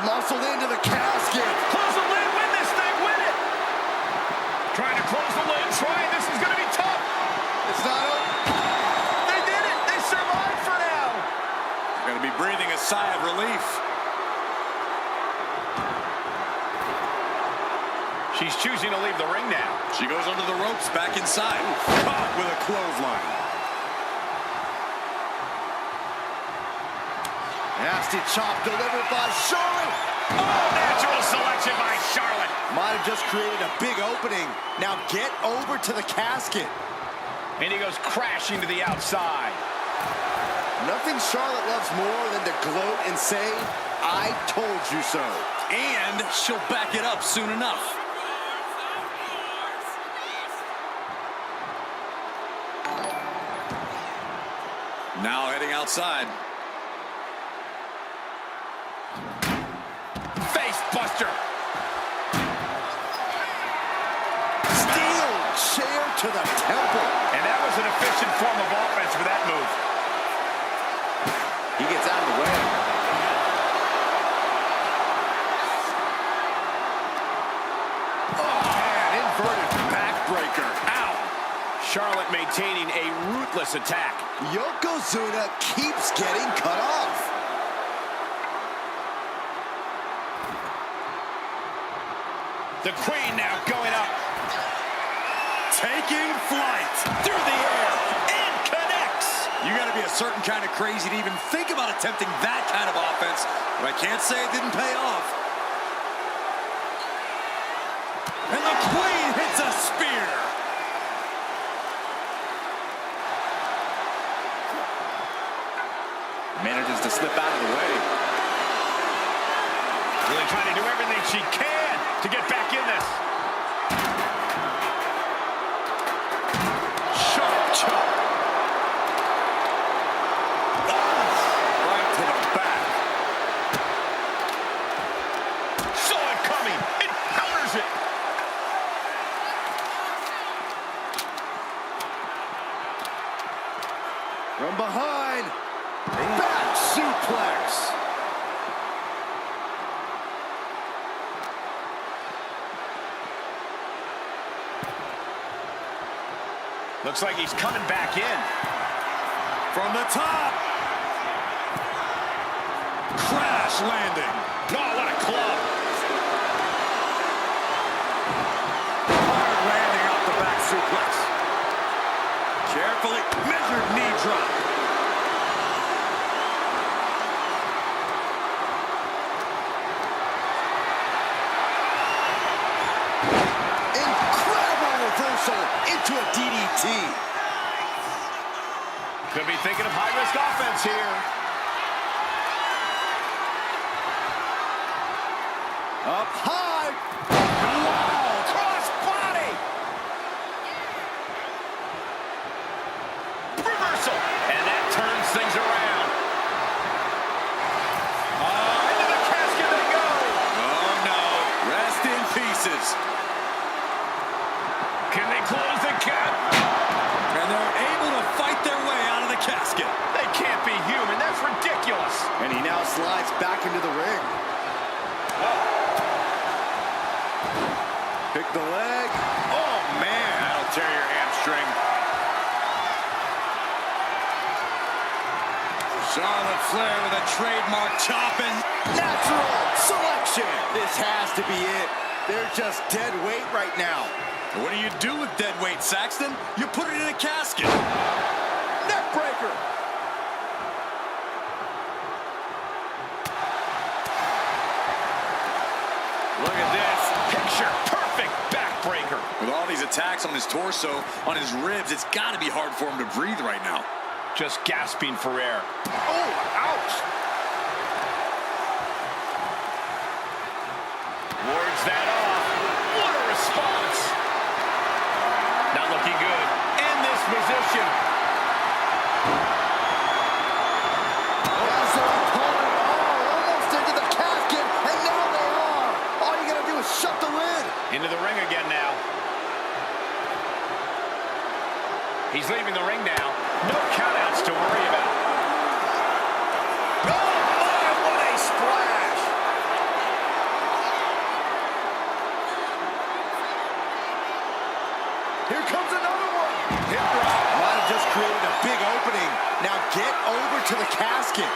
Muscled into the casket. Close the lid, win this thing, win it! Trying to close the lid, this is going to be tough. It's not over. They did it, they survived for now. Going to be breathing a sigh of relief. She's choosing to leave the ring now. She goes under the ropes, back inside. Caught with a clothesline. Nasty chop delivered by Charlotte. Oh, natural selection by Charlotte. Might have just created a big opening. Now get over to the casket. And he goes crashing to the outside. Nothing Charlotte loves more than to gloat and say, I told you so. And she'll back it up soon enough. Now heading outside. Face buster. Steel chair to the temple. And that was an efficient form of offense for that move. He gets out of the way. Oh, man, inverted backbreaker. Ow. Charlotte maintaining a ruthless attack. Yokozuna keeps getting cut off. The Queen now going up. Taking flight Through the air. And connects. You got to be a certain kind of crazy to even think about attempting that kind of offense. But I can't say it didn't pay off. And the Queen hits a spear. Manages to slip out of the way. Really trying to do everything she can to get back in this. Sharp chop. Right to the back. Saw it coming. It counters it. From behind. Back suplex. Looks like he's coming back in. From the top. Crash landing. Oh, what a club. Hard landing off the back suplex. Carefully measured knee drop. Incredible reversal into a DDT. Could be thinking of high-risk offense here. Up high. Wow. Cross body. Reversal. And that turns things around. Into the casket they go. Oh no, rest in pieces. Can they close the gap? And they're able to fight their way out of the casket. They can't be human. That's ridiculous. And he now slides back into the ring. Pick the leg. Oh man, that'll tear your hamstring. Charlotte Flair with a trademark chopping. Natural selection. This has to be it. They're just dead weight right now. What do you do with dead weight, Saxton? You put it in a casket. Neck breaker. Look at this. Picture perfect backbreaker. With all these attacks on his torso, on his ribs, it's got to be hard for him to breathe right now. Just gasping for air. Oh, ouch. Wards that off. What a response. Not looking good. In this position. As their opponent, almost into the casket, and now they are. All you gotta do is shut the lid. Into the ring again now. He's leaving the ring now. No countouts to worry about. Oh my, what a splash. Here comes another one. Hip drop. Might have just created a big opening. Now get over to the casket.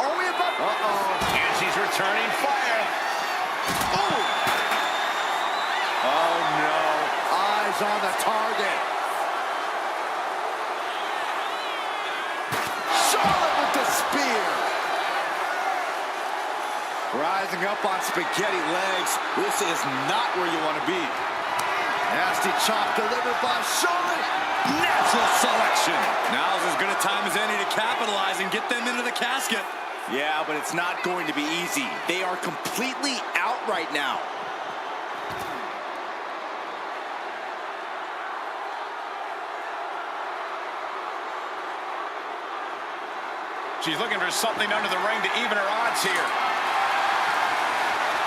Are we about... Uh-oh. And she's returning fire. Oh! Oh, no. Eyes on the target. Charlotte with the spear. Rising up on spaghetti legs. This is not where you want to be. Nasty chop delivered by Charlotte. Natural selection. Now's as good a time as any to capitalize and get them into the casket. Yeah, but it's not going to be easy. They are completely out right now. She's looking for something under the ring to even her odds here.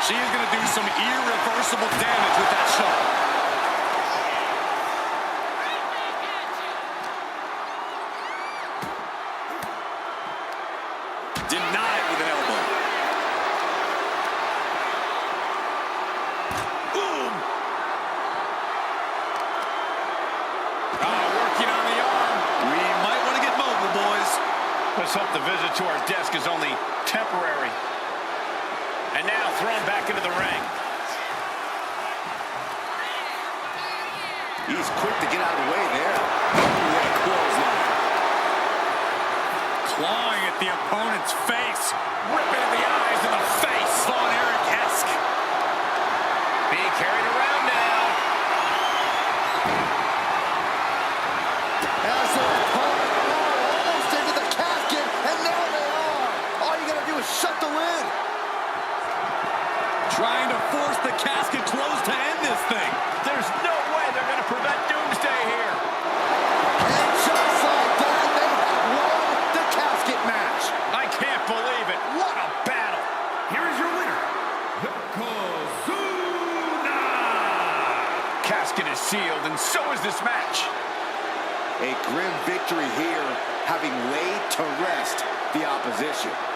She is going to do some irreversible damage with that shot. Denied with an elbow. Boom. Working on the arm. We might want to get mobile, boys. Let's hope the visit to our desk is only temporary. And now thrown back into the ring. He's quick to get out of the way there. What a clothesline. Clawing at the opponent's face. Ripping in the eyes and the face. Von Erich-esque. Being carried around now. As their opponent almost into the casket, and now they are. All you gotta do is shut the lid. Trying to force the casket closed to end this thing. There's no way they're going to prevent Doomsday here. And just like that, they have won the casket match. I can't believe it. What a battle. Here is your winner, Yokozuna. casket is sealed, and so is this match. A grim victory here, having laid to rest the opposition.